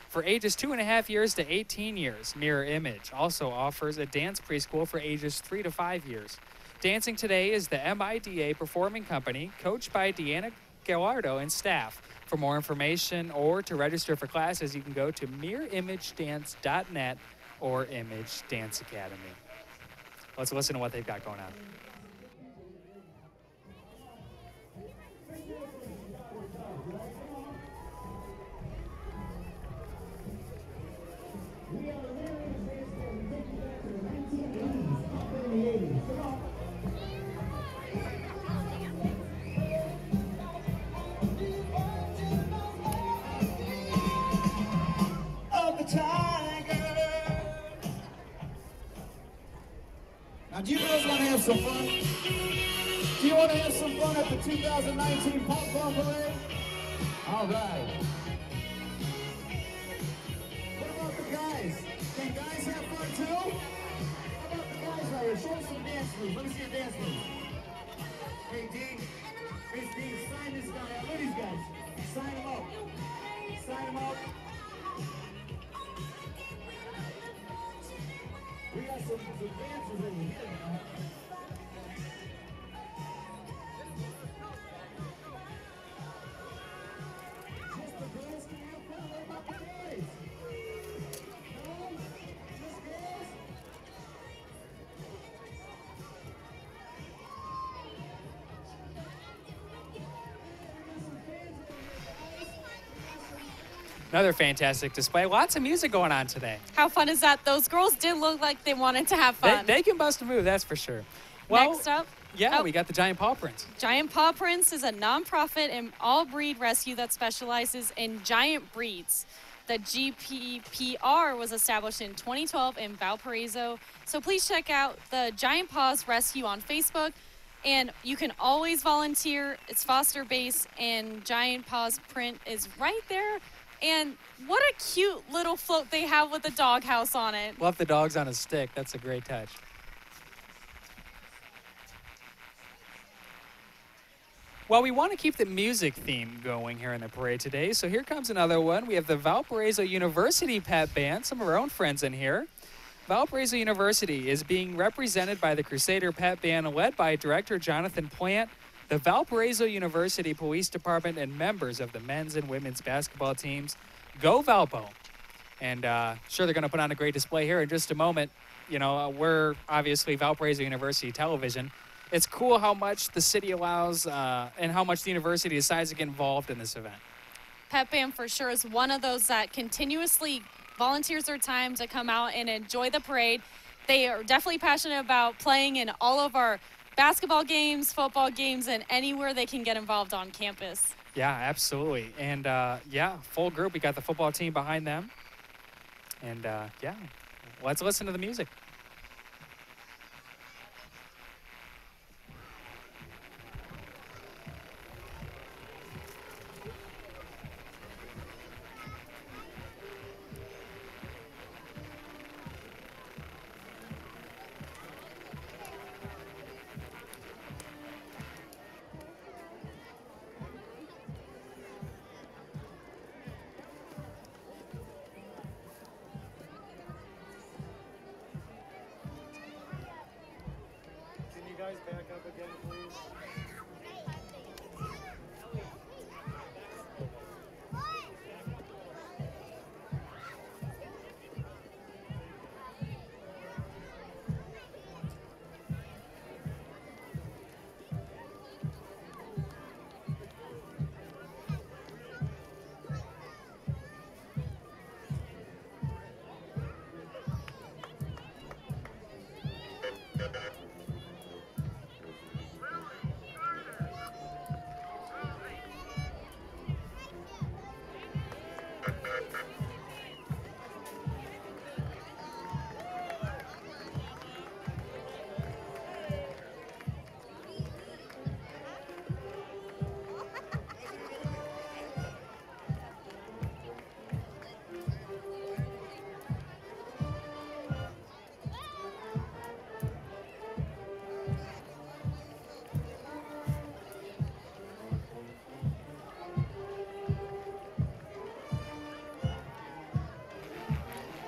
For ages 2.5 years to 18 years, Mirror Image also offers a dance preschool for ages 3 to 5 years. Dancing Today is the MIDA performing company, coached by Deanna Gallardo and staff. For more information or to register for classes, you can go to mirrorimagedance.net or Image Dance Academy. Let's listen to what they've got going on. Now, do you girls want to have some fun? Do you want to have some fun at the 2019 Popcorn Parade? All right. What about the guys? Can guys have fun too? right here. Show us some dance moves. Let me see your dance moves. Hey, Dean. Miss Dean, sign this guy up. Look at these guys. Sign him up. Sign him up. We got some dancers over here now. Just the girls can have fun. What about the boys? No? Just girls? Another fantastic display. Lots of music going on today. How fun is that? Those girls did look like they wanted to have fun. They can bust a move, that's for sure. Well, next up. Yeah, we got the Giant Paw Prints. Giant Paw Prints is a nonprofit and all-breed rescue that specializes in giant breeds. The GPPR was established in 2012 in Valparaiso. So please check out the Giant Paws Rescue on Facebook. And you can always volunteer. It's foster-based, and Giant Paws Print is right there. And what a cute little float they have with the doghouse on it. Left the dogs on a stick. That's a great touch. Well, we want to keep the music theme going here in the parade today, so here comes another one. We have the Valparaiso University Pep Band, some of our own friends in here. Valparaiso University is being represented by the Crusader Pep Band, led by Director Jonathan Plant, the Valparaiso University Police Department, and members of the men's and women's basketball teams. Go Valpo! And sure, they're going to put on a great display here in just a moment. You know, we're obviously Valparaiso University Television. It's cool how much the city allows and how much the university decides to get involved in this event. Pep Band for sure is one of those that continuously volunteers their time to come out and enjoy the parade. They are definitely passionate about playing in all of our basketball games, football games, and anywhere they can get involved on campus. Yeah, absolutely. And yeah, full group. We got the football team behind them. And yeah, let's listen to the music. Back up again, please.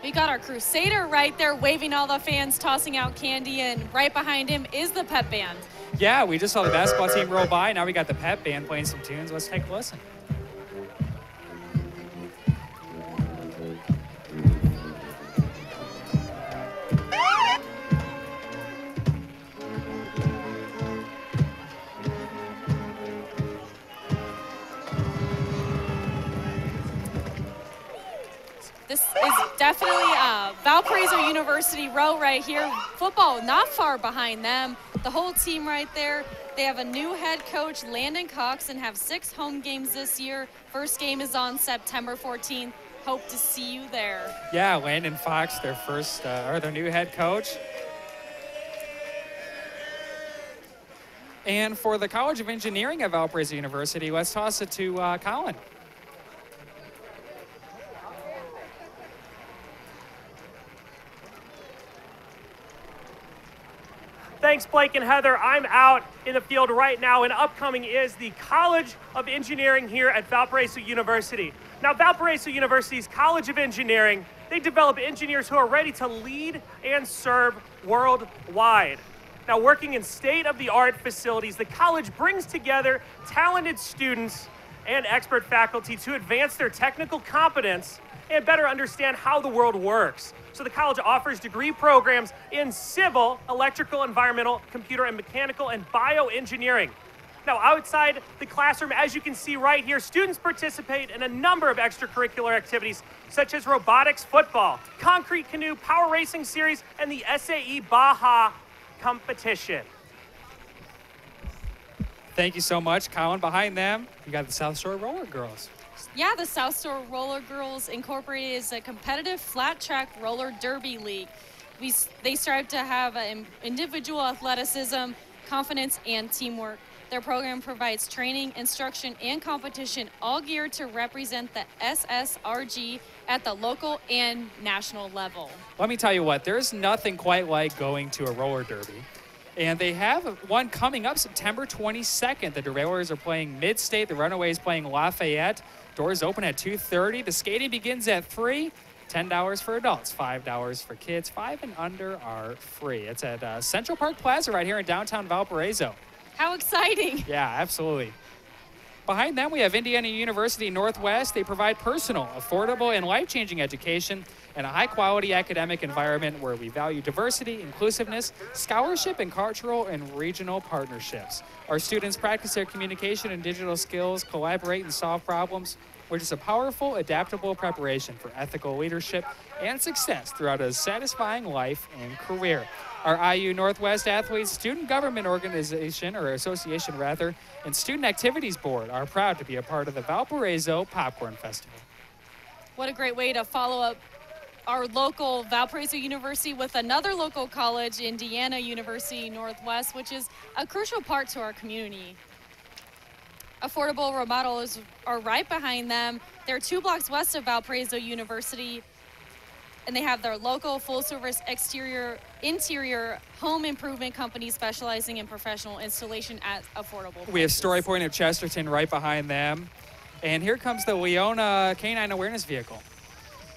We got our Crusader right there waving all the fans, tossing out candy, and right behind him is the Pep Band. Yeah, we just saw the basketball team roll by. Now we got the Pep Band playing some tunes. Let's take a listen. This is definitely Valparaiso University row right here. Football not far behind them. The whole team right there. They have a new head coach, Landon Cox, and have 6 home games this year. First game is on September 14th. Hope to see you there. Yeah, Landon Fox, their first, or their new head coach. And for the College of Engineering at Valparaiso University, let's toss it to Colin. Thanks, Blake and Heather. I'm out in the field right now, and upcoming is the College of Engineering here at Valparaiso University. Now, Valparaiso University's College of Engineering, they develop engineers who are ready to lead and serve worldwide. Now, working in state-of-the-art facilities, the college brings together talented students and expert faculty to advance their technical competence and better understand how the world works. So the college offers degree programs in civil, electrical, environmental, computer and mechanical, and bioengineering. Now, outside the classroom, as you can see right here, students participate in a number of extracurricular activities, such as robotics, football, concrete canoe, power racing series, and the SAE Baja competition. Thank you so much, Colin. Behind them, you got the Southshore Roller Girls. Yeah, the Southshore Roller Girls Incorporated is a competitive flat track roller derby league. They strive to have individual athleticism, confidence, and teamwork. Their program provides training, instruction, and competition, all geared to represent the SSRG at the local and national level. Let me tell you what, there's nothing quite like going to a roller derby. And they have one coming up September 22nd. The Derailers are playing Mid-State. The Runaways playing Lafayette. Doors open at 2:30. The skating begins at 3. $10 for adults, $5 for kids. 5 and under are free. It's at Central Park Plaza right here in downtown Valparaiso. How exciting. Yeah, absolutely. Behind them, we have Indiana University Northwest. They provide personal, affordable, and life-changing education in a high-quality academic environment where we value diversity, inclusiveness, scholarship, and cultural and regional partnerships. Our students practice their communication and digital skills, collaborate, and solve problems, which is a powerful, adaptable preparation for ethical leadership and success throughout a satisfying life and career. Our IU Northwest Athletes Student Government Organization, or Association rather, and Student Activities Board are proud to be a part of the Valparaiso Popcorn Festival. What a great way to follow up our local Valparaiso University with another local college, Indiana University Northwest, which is a crucial part to our community. Affordable remodels are right behind them. They're 2 blocks west of Valparaiso University, and they have their local full-service interior home improvement company specializing in professional installation at affordable prices. We have Story Point of Chesterton right behind them. And here comes the Leona Canine Awareness Vehicle.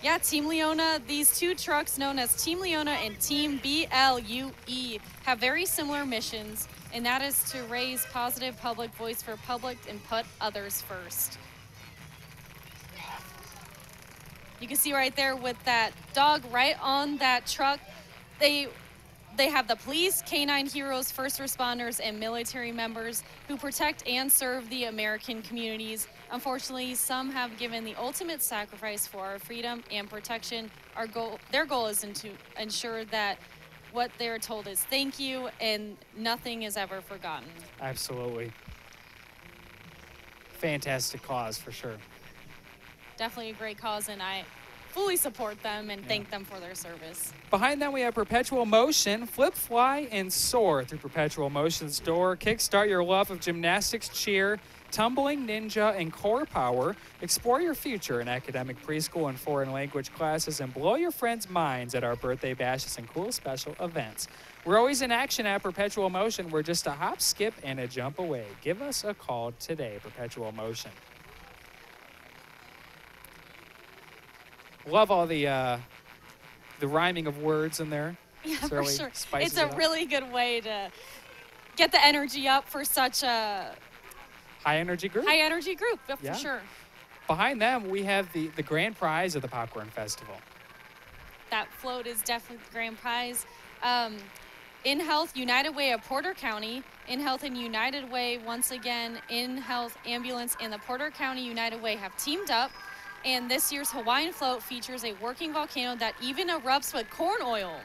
Yeah, Team Leona, these 2 trucks known as Team Leona and Team BLUE have very similar missions, and that is to raise positive public voice for public and put others first. You can see right there with that dog right on that truck, they have the police, canine heroes, first responders, and military members who protect and serve the American communities. Unfortunately, some have given the ultimate sacrifice for our freedom and protection. Their goal is to ensure that what they're told is thank you and nothing is ever forgotten. Absolutely. Fantastic cause for sure. Definitely a great cause, and I fully support them and thank them for their service. Behind them, we have Perpetual Motion. Flip, fly, and soar through Perpetual Motion's door. Kickstart your love of gymnastics, cheer, tumbling, ninja, and core power. Explore your future in academic preschool and foreign language classes, and blow your friends' minds at our birthday bashes and cool special events. We're always in action at Perpetual Motion. We're just a hop, skip, and a jump away. Give us a call today, Perpetual Motion. Love all the rhyming of words in there. Yeah, It's for really sure. spices It's a it up. really good way to get the energy up for such a High energy group. high energy group, Yeah. for sure. Behind them, we have the grand prize of the Popcorn Festival. That float is definitely the grand prize. In Health United Way of Porter County, In Health and United Way, once again, In Health Ambulance and the Porter County United Way have teamed up. And this year's Hawaiian Float features a working volcano that even erupts with corn oil.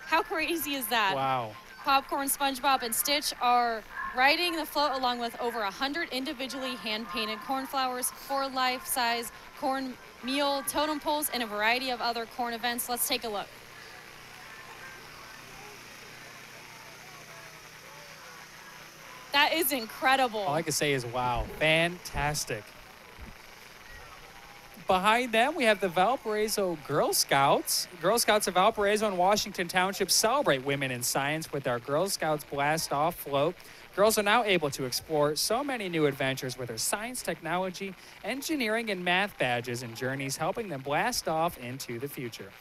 How crazy is that? Wow. Popcorn, SpongeBob, and Stitch are riding the float along with over 100 individually hand-painted cornflowers, 4 life-size corn meal totem poles, and a variety of other corn events. Let's take a look. That is incredible. All I can say is wow. Fantastic. Behind them, we have the Valparaiso Girl Scouts. Girl Scouts of Valparaiso and Washington Township celebrate women in science with our Girl Scouts Blast Off float. Girls are now able to explore so many new adventures with their science, technology, engineering, and math badges and journeys, helping them blast off into the future.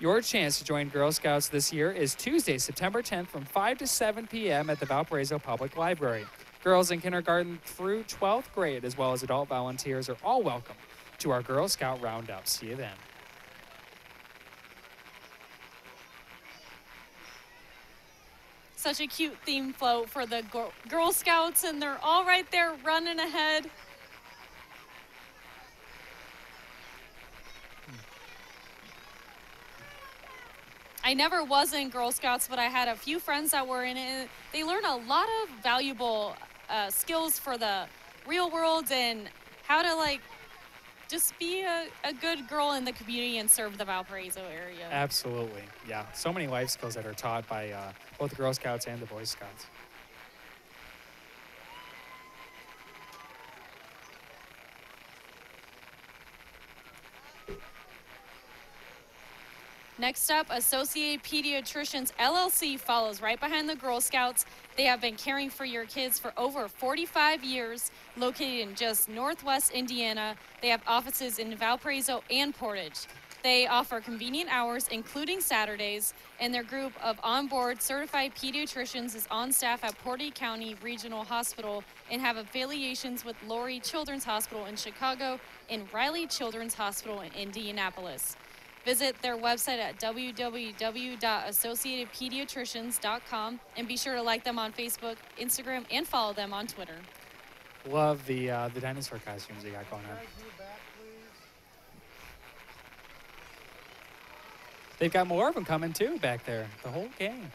Your chance to join Girl Scouts this year is Tuesday, September 10th from 5 to 7 p.m. at the Valparaiso Public Library. Girls in kindergarten through 12th grade, as well as adult volunteers, are all welcome to our Girl Scout Roundup. See you then. Such a cute theme float for the Girl Scouts, and they're all right there running ahead. I never was in Girl Scouts, but I had a few friends that were in it. They learn a lot of valuable skills for the real world and how to, like, just be a good girl in the community and serve the Valparaiso area. Absolutely. Yeah. So many life skills that are taught by both the Girl Scouts and the Boy Scouts. Next up, Associated Pediatricians Llc follows right behind the Girl Scouts. They have been caring for your kids for over 45 years, located in just Northwest Indiana. They have offices in Valparaiso and Portage. They offer convenient hours, including Saturdays, and their group of on-board certified pediatricians is on staff at Portage County Regional Hospital and have affiliations with Laurie Children's Hospital in Chicago and Riley Children's Hospital in Indianapolis. Visit their website at www.associatedpediatricians.com and be sure to like them on Facebook, Instagram, and follow them on Twitter. Love the dinosaur costumes they got going on. They've got more of them coming too back there. The whole gang.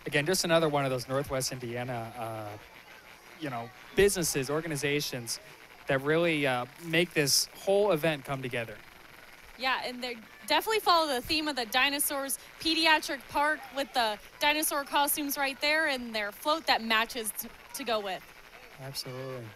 Again, just another one of those Northwest Indiana, businesses, organizations that really make this whole event come together. Yeah, and they definitely follow the theme of the dinosaurs pediatric park with the dinosaur costumes right there and their float that matches to go with. Absolutely.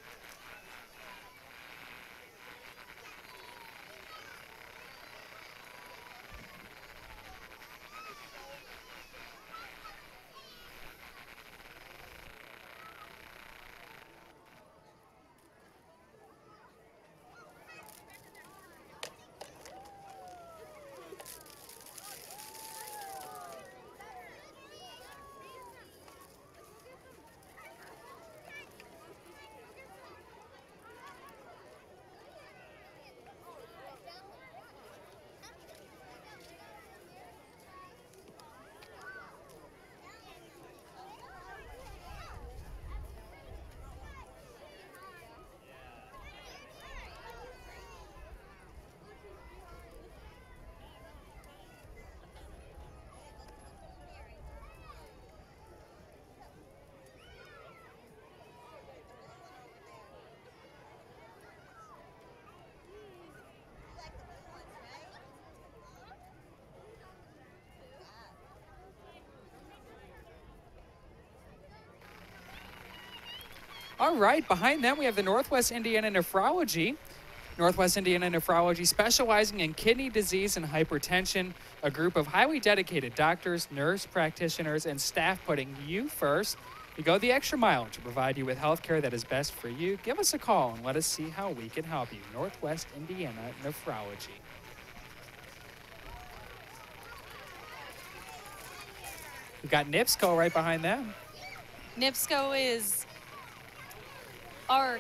All right, behind them we have the Northwest Indiana Nephrology. Northwest Indiana Nephrology specializing in kidney disease and hypertension, a group of highly dedicated doctors, nurse practitioners, and staff putting you first. We go the extra mile to provide you with health care that is best for you. Give us a call and let us see how we can help you. Northwest Indiana Nephrology. We've got NIPSCO right behind them. NIPSCO is our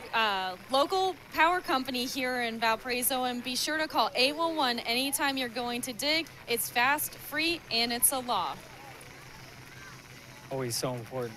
local power company here in Valparaiso, and be sure to call 811 anytime you're going to dig. It's fast, free, and it's a law. Always so important.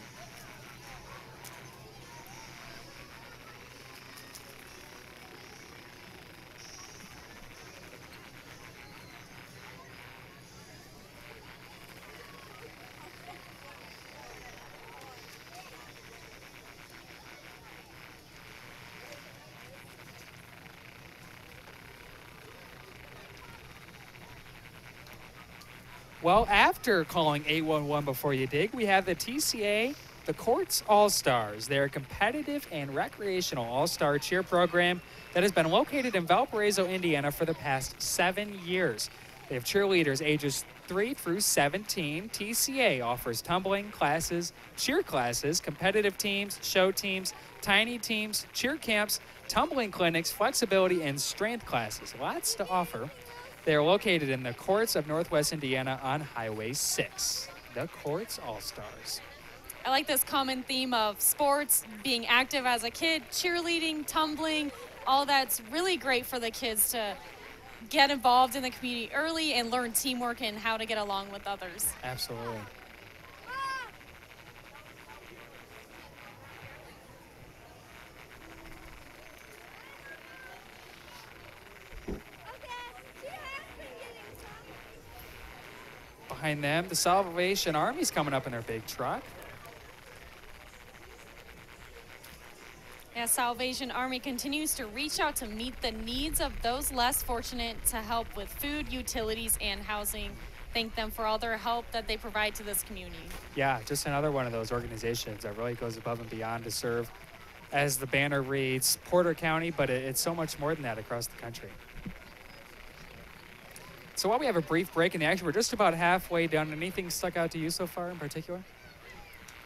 Well, after calling 811 before you dig, we have the TCA, the Quartz All-Stars. They're a competitive and recreational all-star cheer program that has been located in Valparaiso, Indiana for the past 7 years. They have cheerleaders ages 3 through 17. TCA offers tumbling classes, cheer classes, competitive teams, show teams, tiny teams, cheer camps, tumbling clinics, flexibility, and strength classes. Lots to offer. They are located in the Quartz of Northwest Indiana on Highway 6. The Quartz All-Stars. I like this common theme of sports, being active as a kid, cheerleading, tumbling, all that's really great for the kids to get involved in the community early and learn teamwork and how to get along with others. Absolutely. Behind them, the Salvation Army's coming up in their big truck. Yeah, Salvation Army continues to reach out to meet the needs of those less fortunate, to help with food, utilities, and housing. Thank them for all their help that they provide to this community. Yeah, just another one of those organizations that really goes above and beyond to serve, as the banner reads, Porter County, but it's so much more than that across the country. So while we have a brief break in the action, we're just about halfway done. Anything stuck out to you so far in particular?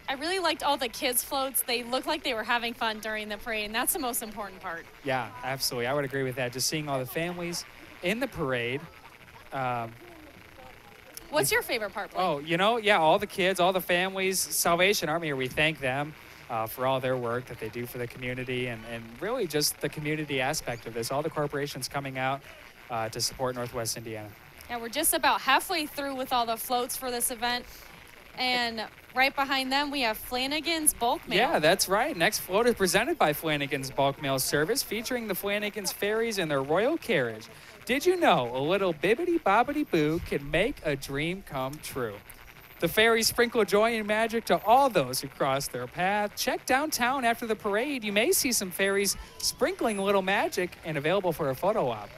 I really liked all the kids' floats. They looked like they were having fun during the parade, and that's the most important part. Yeah, absolutely. I would agree with that. Just seeing all the families in the parade. What's your favorite part, Blake? Oh, you know, yeah, all the kids, all the families, Salvation Army, we thank them for all their work that they do for the community, and really just the community aspect of this. All the corporations coming out to support Northwest Indiana. Yeah, we're just about halfway through with all the floats for this event. And right behind them, we have Flanagan's Bulk Mail. Yeah, that's right. Next float is presented by Flanagan's Bulk Mail Service, featuring the Flanagan's ferries and their royal carriage. Did you know a little bibbity-bobbity-boo can make a dream come true? The ferries sprinkle joy and magic to all those who cross their path. Check downtown after the parade. You may see some ferries sprinkling a little magic and available for a photo op.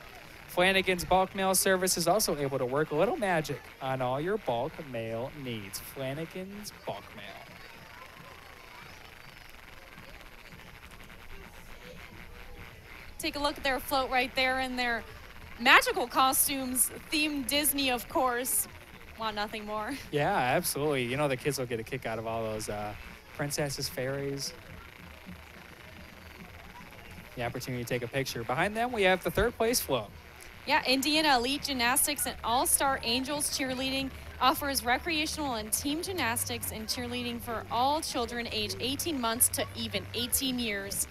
Flanagan's Bulk Mail Service is also able to work a little magic on all your bulk mail needs. Flanagan's Bulk Mail. Take a look at their float right there in their magical costumes, themed Disney, of course. Want nothing more. Yeah, absolutely. You know, the kids will get a kick out of all those princesses, fairies. The opportunity to take a picture. Behind them, we have the third place float. Yeah, Indiana Elite Gymnastics and All-Star Angels Cheerleading offers recreational and team gymnastics and cheerleading for all children age 18 months to even 18 years.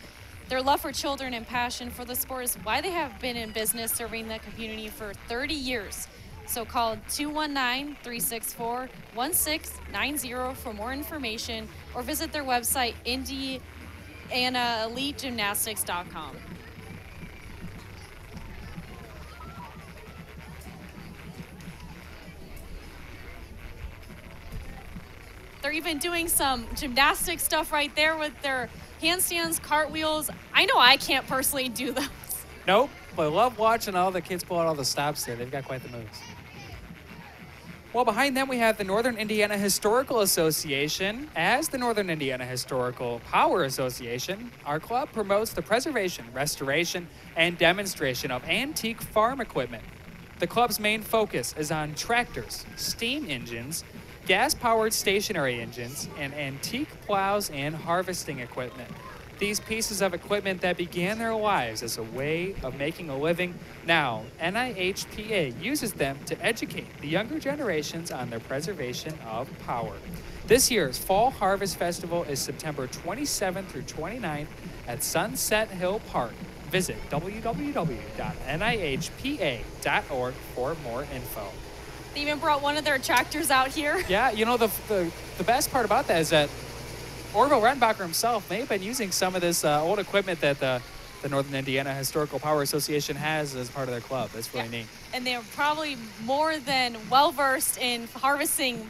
Their love for children and passion for the sport is why they have been in business serving the community for 30 years. So call 219-364-1690 for more information, or visit their website, IndianaEliteGymnastics.com. They're even doing some gymnastic stuff right there with their handstands, cartwheels. I know I can't personally do those. Nope, but I love watching all the kids pull out all the stops there. They've got quite the moves. Well, behind them we have the Northern Indiana Historical Association. As the Northern Indiana Historical Power Association, our club promotes the preservation, restoration, and demonstration of antique farm equipment. The club's main focus is on tractors, steam engines, gas-powered stationary engines, and antique plows and harvesting equipment. These pieces of equipment that began their lives as a way of making a living, now NIHPA uses them to educate the younger generations on their preservation of power. This year's Fall Harvest Festival is September 27th through 29th at Sunset Hill Park. Visit www.nihpa.org for more info. They even brought one of their tractors out here. Yeah, you know, the best part about that is that Orville Redenbacher himself may have been using some of this old equipment that the Northern Indiana Historical Power Association has as part of their club. That's really neat. And they're probably more than well-versed in harvesting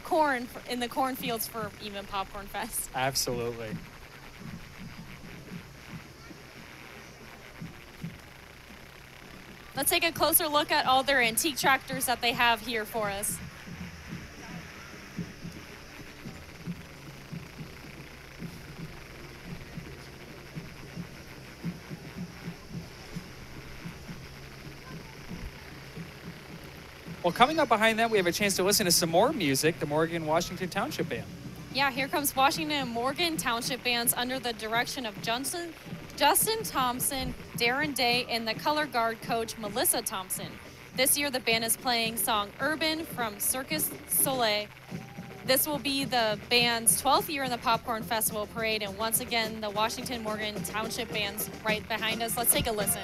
corn in the cornfields for even Popcorn Fest. Absolutely. Let's take a closer look at all their antique tractors that they have here for us. Well, coming up behind that, we have a chance to listen to some more music, the Morgan Washington Township Band. Yeah, here comes Washington and Morgan Township Bands under the direction of Justin Thompson, Darren Day, and the color guard coach Melissa Thompson. This year, the band is playing song Urban from Circus Soleil. This will be the band's 12th year in the Popcorn Festival Parade, and once again, the Washington Morgan Township Band's right behind us. Let's take a listen.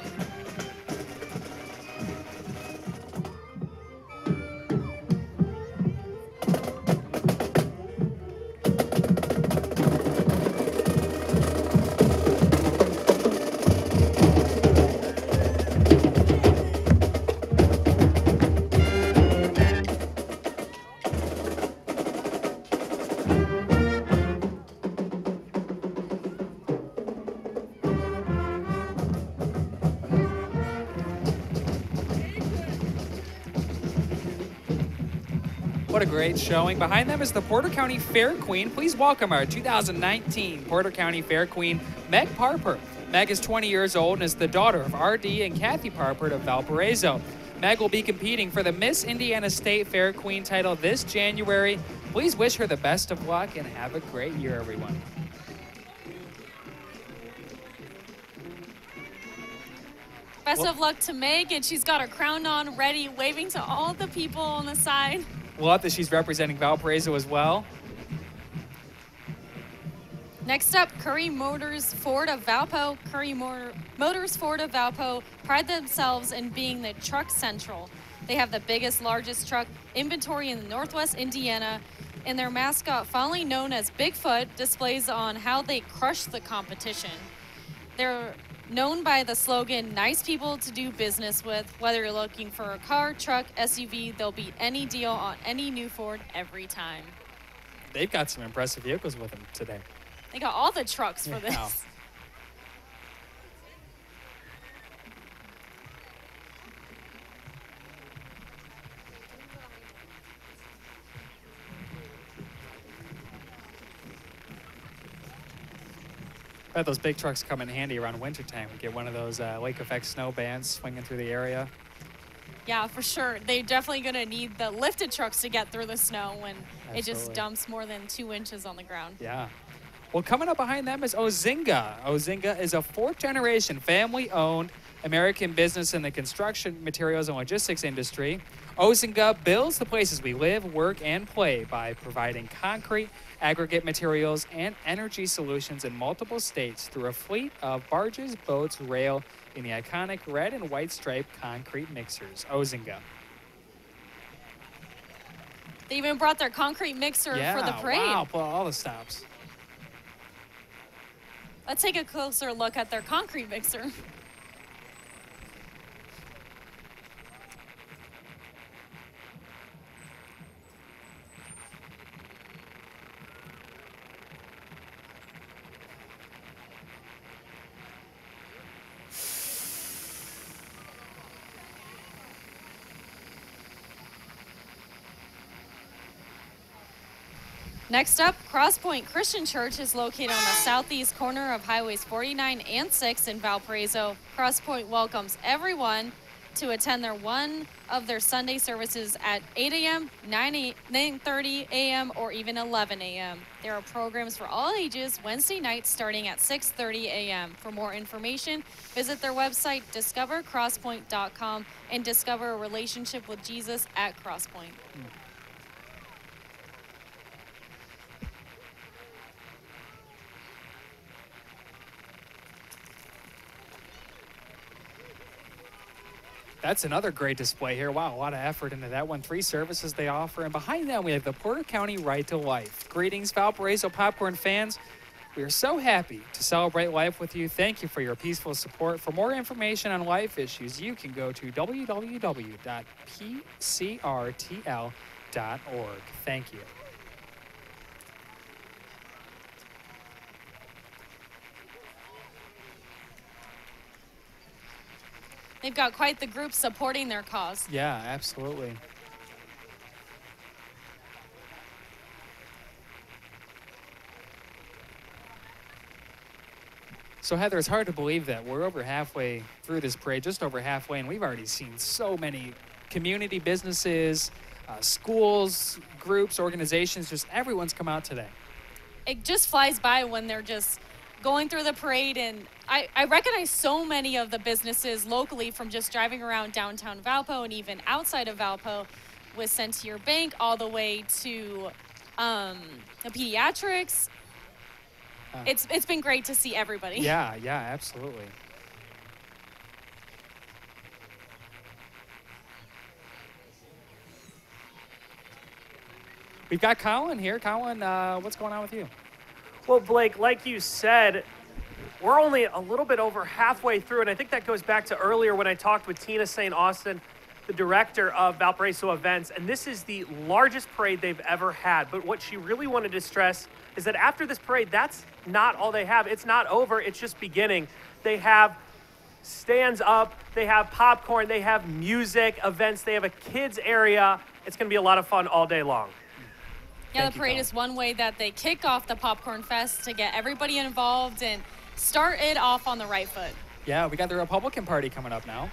What a great showing. Behind them is the Porter County Fair Queen. Please welcome our 2019 Porter County Fair Queen, Meg Parper. Meg is 20 years old and is the daughter of R.D. and Kathy Parper of Valparaiso. Meg will be competing for the Miss Indiana State Fair Queen title this January. Please wish her the best of luck and have a great year, everyone. Best of luck to Meg, and she's got her crown on, ready, waving to all the people on the side. Love that she's representing Valparaiso as well. Next up, Curry Motors Ford of Valpo. Motors Ford of Valpo pride themselves in being the truck central. They have the biggest, largest truck inventory in Northwest Indiana, and their mascot, fondly known as Bigfoot, displays on how they crush the competition. They're known by the slogan, nice people to do business with. Whether you're looking for a car, truck, SUV, they'll beat any deal on any new Ford every time. They've got some impressive vehicles with them today. They got all the trucks for this. I bet those big trucks come in handy around wintertime. We get one of those lake effect snow bands swinging through the area. Yeah, for sure. They're definitely going to need the lifted trucks to get through the snow when it just dumps more than 2 inches on the ground. Yeah. Well, coming up behind them is Ymca. Ymca is a fourth-generation family-owned American business in the construction materials and logistics industry. Ymca builds the places we live, work, and play by providing concrete, aggregate materials, and energy solutions in multiple states through a fleet of barges, boats, rail, in the iconic red and white striped concrete mixers. Ymca. They even brought their concrete mixer for the parade. Wow, pull all the stops. Let's take a closer look at their concrete mixer. Next up, Crosspoint Christian Church is located on the southeast corner of Highways 49 and 6 in Valparaiso. Crosspoint welcomes everyone to attend one of their Sunday services at 8 a.m., 9:30 a.m., or even 11 a.m. There are programs for all ages Wednesday nights starting at 6:30 a.m. For more information, visit their website, discovercrosspoint.com, and discover a relationship with Jesus at Crosspoint. That's another great display here. Wow, a lot of effort into that one. 3 services they offer. And behind that, we have the Porter County Right to Life. Greetings, Valparaiso Popcorn fans. We are so happy to celebrate life with you. Thank you for your peaceful support. For more information on life issues, you can go to www.pcrtl.org. Thank you. They've got quite the group supporting their cause. Yeah, absolutely. So, Heather, it's hard to believe that we're over halfway through this parade, just over halfway, and we've already seen so many community businesses, schools, groups, organizations, just everyone's come out today. It just flies by when they're just going through the parade, and I recognize so many of the businesses locally from just driving around downtown Valpo and even outside of Valpo, with Centier Bank all the way to the pediatrics. It's been great to see everybody. Yeah, absolutely. We've got Colin here. Colin, what's going on with you? Well, Blake, like you said, we're only a little bit over halfway through, and I think that goes back to earlier when I talked with Tina St. Austin, the director of Valparaiso events, and this is the largest parade they've ever had. But what she really wanted to stress is that after this parade, that's not all they have. It's not over. It's just beginning. They have stands up. They have popcorn. They have music events. They have a kids area. It's going to be a lot of fun all day long. Yeah, the parade is one way that they kick off the Popcorn Fest to get everybody involved and start it off on the right foot. Yeah, we got the Republican Party coming up now.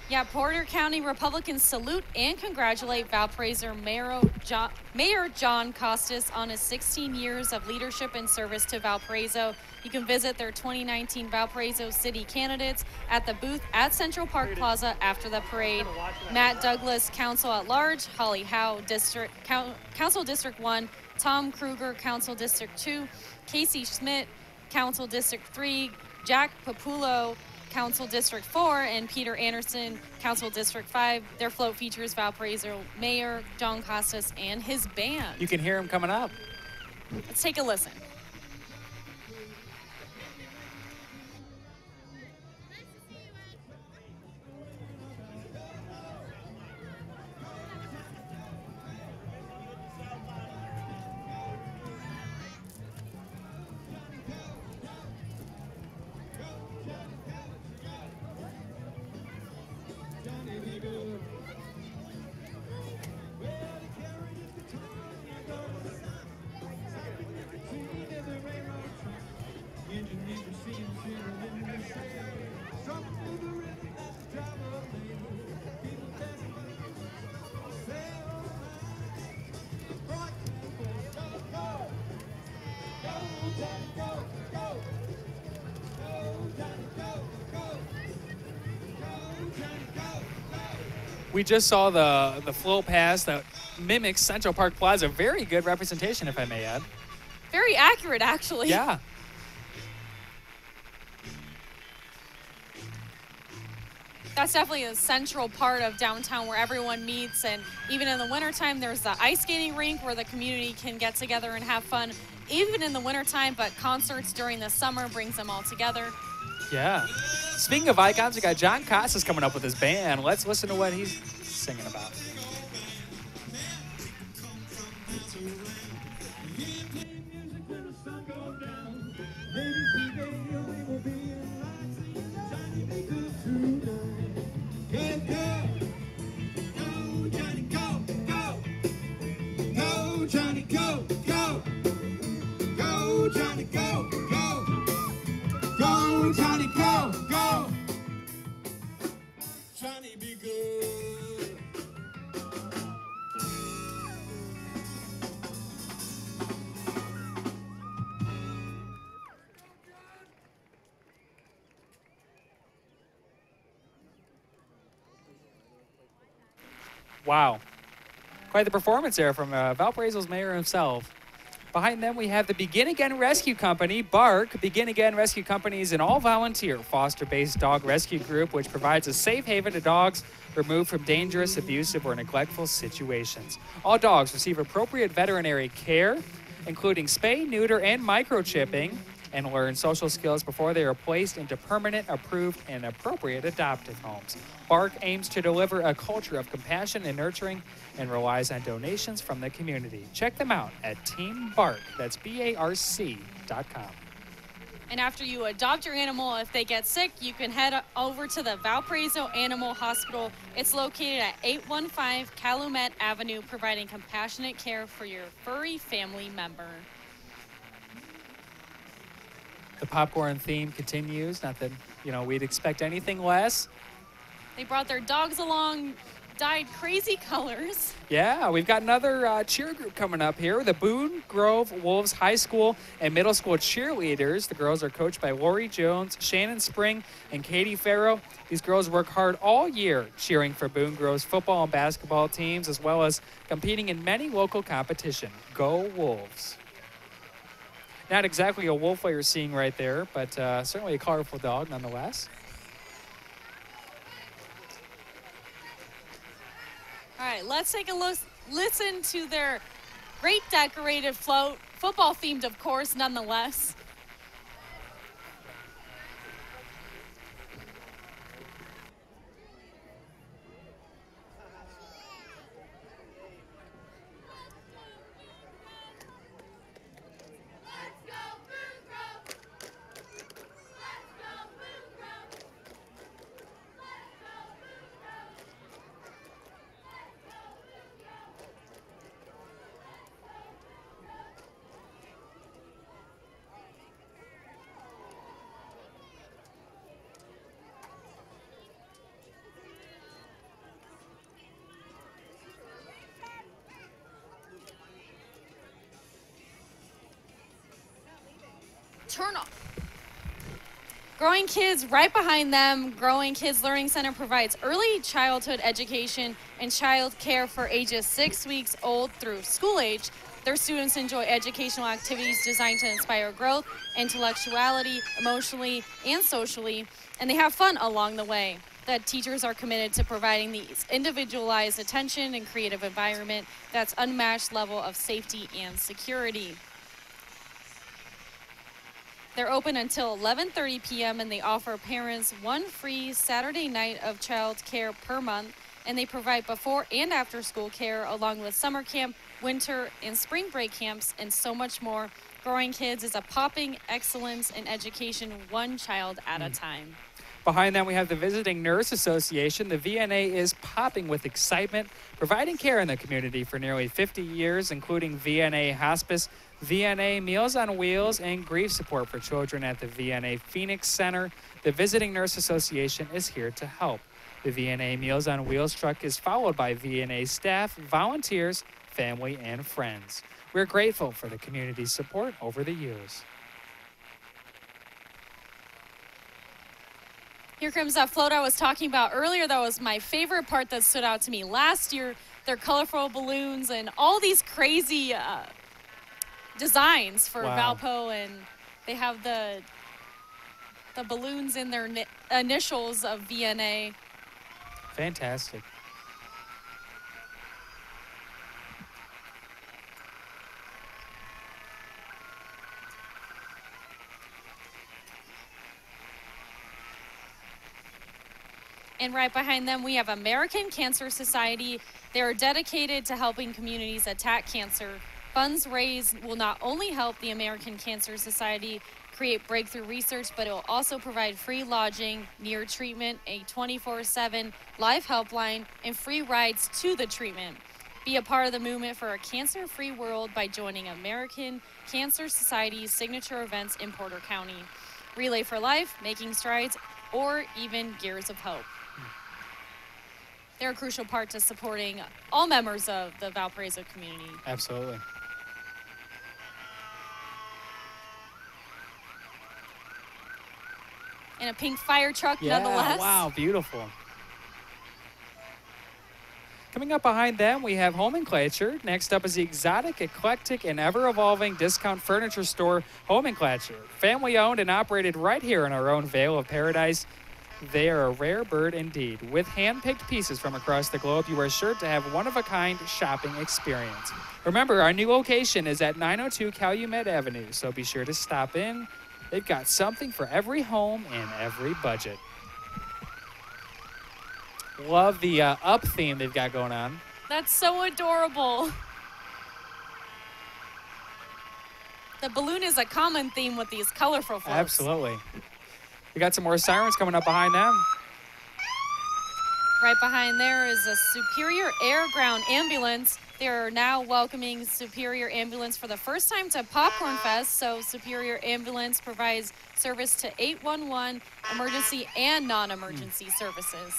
Yeah, Porter County Republicans salute and congratulate Valparaiso Mayor John Kostas on his 16 years of leadership and service to Valparaiso. You can visit their 2019 Valparaiso City candidates at the booth at Central Park Plaza after the parade. Matt Douglas, Council at Large, Holly Howe, Council District 1, Tom Kruger, Council District 2, Casey Schmidt, Council District 3, Jack Papulo, Council District 4, and Peter Anderson, Council District 5. Their float features Valparaiso Mayor John Kostas and his band. You can hear him coming up. Let's take a listen. We just saw the float pass that mimics Central Park Plaza. Very good representation, if I may add. Very accurate, actually. Yeah. That's definitely a central part of downtown where everyone meets, and even in the wintertime, there's the ice skating rink where the community can get together and have fun, even in the wintertime, but concerts during the summer brings them all together. Yeah. Speaking of icons, we got John Kostas coming up with his band. Let's listen to what he's singing about. Wow. Quite the performance there from Valparaiso's mayor himself. Behind them, we have the Begin Again Rescue Company, BARC. Begin Again Rescue Company is an all-volunteer, foster-based dog rescue group which provides a safe haven to dogs removed from dangerous, abusive, or neglectful situations. All dogs receive appropriate veterinary care, including spay, neuter, and microchipping, and learn social skills before they are placed into permanent, approved, and appropriate adoptive homes. BARC aims to deliver a culture of compassion and nurturing and relies on donations from the community. Check them out at Team BARC, that's BARC.com. And after you adopt your animal, if they get sick, you can head over to the Valparaiso Animal Hospital. It's located at 815 Calumet Avenue, providing compassionate care for your furry family member. The popcorn theme continues. Not that, we'd expect anything less. They brought their dogs along. dyed crazy colors. Yeah, we've got another cheer group coming up here. The Boone Grove Wolves High School and Middle School Cheerleaders. The girls are coached by Lori Jones, Shannon Spring, and Katie Farrow. These girls work hard all year cheering for Boone Grove's football and basketball teams, as well as competing in many local competition. Go Wolves. Not exactly a wolf what you're seeing right there, but certainly a colorful dog nonetheless. All right, let's take a listen to their great decorated float, football themed, of course, nonetheless. Turn off. Growing Kids, right behind them, Growing Kids Learning Center provides early childhood education and child care for ages 6 weeks old through school age. Their students enjoy educational activities designed to inspire growth, intellectuality, emotionally, and socially, and they have fun along the way. The teachers are committed to providing these individualized attention and creative environment that's unmatched level of safety and security. They're open until 11:30 p.m. and they offer parents one free Saturday night of child care per month, and they provide before and after school care along with summer camp, winter and spring break camps, and so much more. Growing Kids is a popping excellence in education, one child at a time. Behind that, we have the Visiting Nurse Association. The VNA is popping with excitement, providing care in the community for nearly 50 years, including VNA Hospice, VNA Meals on Wheels, and grief support for children at the VNA Phoenix Center. The Visiting Nurse Association is here to help. The VNA Meals on Wheels truck is followed by VNA staff, volunteers, family, and friends. We're grateful for the community's support over the years. Here comes that float I was talking about earlier. That was my favorite part that stood out to me last year. Their colorful balloons and all these crazy designs for Valpo, and they have the balloons in their initials of VNA. Fantastic. And right behind them, we have American Cancer Society. They are dedicated to helping communities attack cancer. Funds raised will not only help the American Cancer Society create breakthrough research, but it will also provide free lodging near treatment, a 24/7 live helpline, and free rides to the treatment. Be a part of the movement for a cancer-free world by joining American Cancer Society's signature events in Porter County. Relay for Life, Making Strides, or even Gears of Hope. They're a crucial part to supporting all members of the Valparaiso community. Absolutely. And a pink fire truck, Yeah, nonetheless. wow, beautiful. Coming up behind them, we have Homenclature. Next up is the exotic, eclectic, and ever-evolving discount furniture store, Homenclature. Family-owned and operated right here in our own Vale of Paradise. They are a rare bird indeed. With hand-picked pieces from across the globe, you are sure to have one-of-a-kind shopping experience. Remember, our new location is at 902 Calumet Avenue, so be sure to stop in. They've got something for every home and every budget. Love the up theme they've got going on. That's so adorable. The balloon is a common theme with these colorful floats. Absolutely. We got some more sirens coming up behind them. Right behind there is a Superior Air Ground Ambulance. They're now welcoming Superior Ambulance for the first time to Popcorn Fest. So Superior Ambulance provides service to 811 emergency and non-emergency services.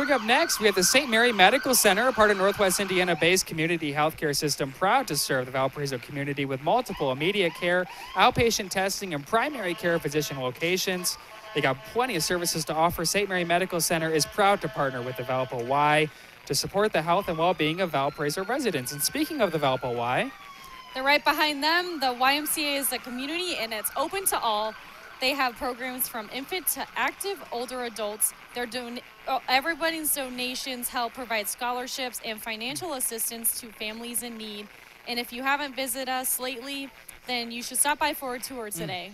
coming up next, we have the St. Mary Medical Center, a part of Northwest Indiana-based community healthcare system, proud to serve the Valparaiso community with multiple immediate care, outpatient testing, and primary care physician locations. They got plenty of services to offer. St. Mary Medical Center is proud to partner with the Valpo Y to support the health and well-being of Valparaiso residents. And speaking of the Valpo Y, they're right behind them. The YMCA is a community, and it's open to all. They have programs from infant to active older adults. Everybody's donations help provide scholarships and financial assistance to families in need. And if you haven't visited us lately, then you should stop by for a tour today.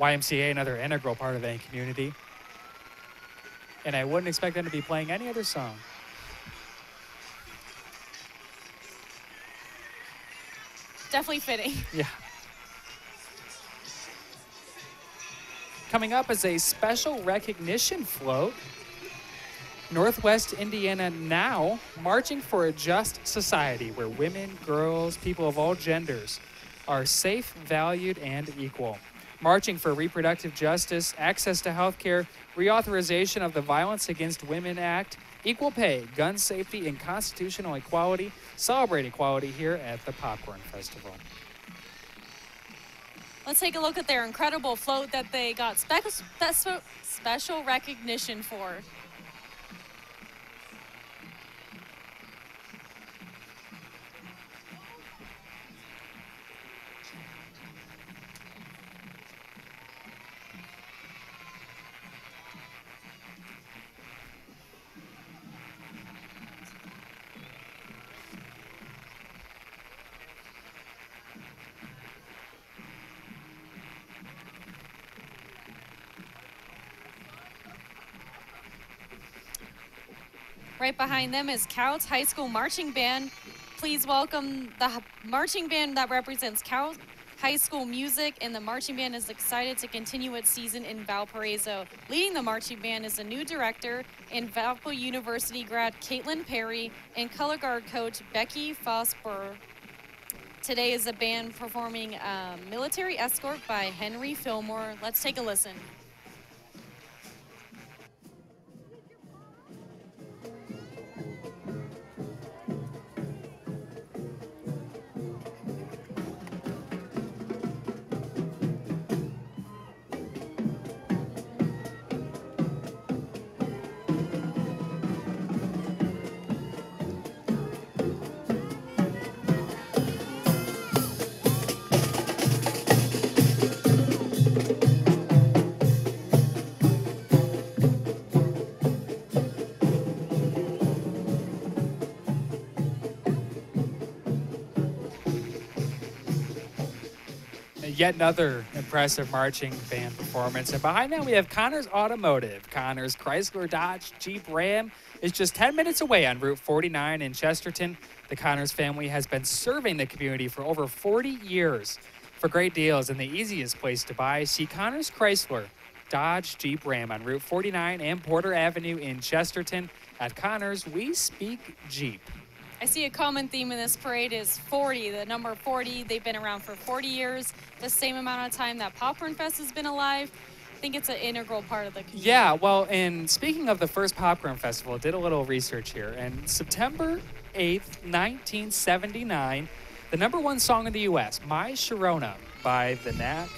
YMCA, another integral part of any community. And I wouldn't expect them to be playing any other song. Definitely fitting. Yeah. Coming up is a special recognition float. Northwest Indiana Now, marching for a just society where women, girls, people of all genders are safe, valued, and equal. Marching for reproductive justice, access to health care, reauthorization of the Violence Against Women Act, equal pay, gun safety, and constitutional equality. Celebrate equality here at the Popcorn Festival. Let's take a look at their incredible float that they got special recognition for. Right behind them is Cowles High School Marching Band. Please welcome the marching band that represents Cowles High School music, and the marching band is excited to continue its season in Valparaiso. Leading the marching band is the new director and Valpo University grad Caitlin Perry and color guard coach Becky Fosber. Today is the band performing Military Escort by Henry Fillmore. Let's take a listen. Yet another impressive marching band performance. And behind that, we have Connors Automotive. Connors Chrysler Dodge Jeep Ram is just 10 minutes away on Route 49 in Chesterton. The Connors family has been serving the community for over 40 years. For great deals and the easiest place to buy, see Connors Chrysler Dodge Jeep Ram on Route 49 and Porter Avenue in Chesterton. At Connors, we speak Jeep. I see a common theme in this parade is 40, the number 40. They've been around for 40 years, the same amount of time that Popcorn Fest has been alive. I think it's an integral part of the community. Yeah, well, and speaking of the first Popcorn Festival, did a little research here. And September 8th, 1979, the #1 song in the U.S., My Sharona by The Knack.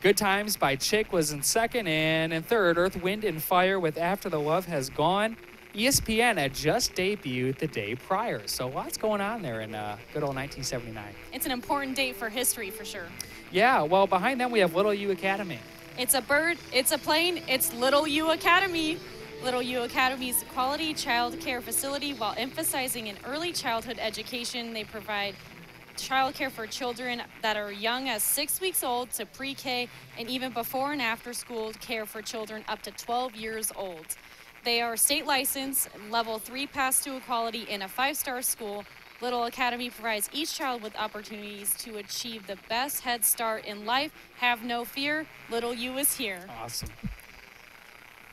Good Times by Chick was in second, and in third, Earth, Wind, and Fire with After the Love Has Gone. ESPN had just debuted the day prior, so lots going on there in good old 1979. It's an important date for history, for sure. Yeah, well, behind them we have Little U Academy. It's a bird, it's a plane, it's Little U Academy. Little U Academy is a quality child care facility. While emphasizing an early childhood education, they provide childcare for children that are young as 6 weeks old to pre-K, and even before and after school care for children up to 12 years old. They are state licensed, level 3 pass to equality in a 5-star school. Little Academy provides each child with opportunities to achieve the best head start in life. Have no fear, Little U is here. Awesome.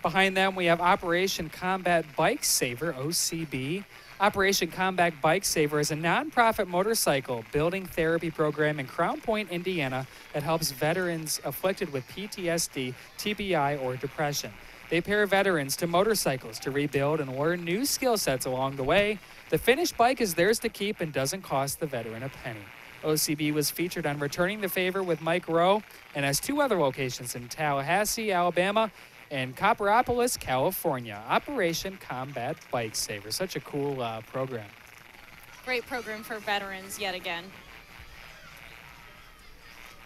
Behind them, we have Operation Combat Bike Saver, OCB. Operation Combat Bike Saver is a nonprofit motorcycle building therapy program in Crown Point, Indiana that helps veterans afflicted with PTSD, TBI, or depression. They pair veterans to motorcycles to rebuild and learn new skill sets along the way. The finished bike is theirs to keep and doesn't cost the veteran a penny. OCB was featured on Returning the Favor with Mike Rowe and has 2 other locations in Tallahassee, Alabama, and Copperopolis, California. Operation Combat Bike Saver. Such a cool program. Great program for veterans yet again.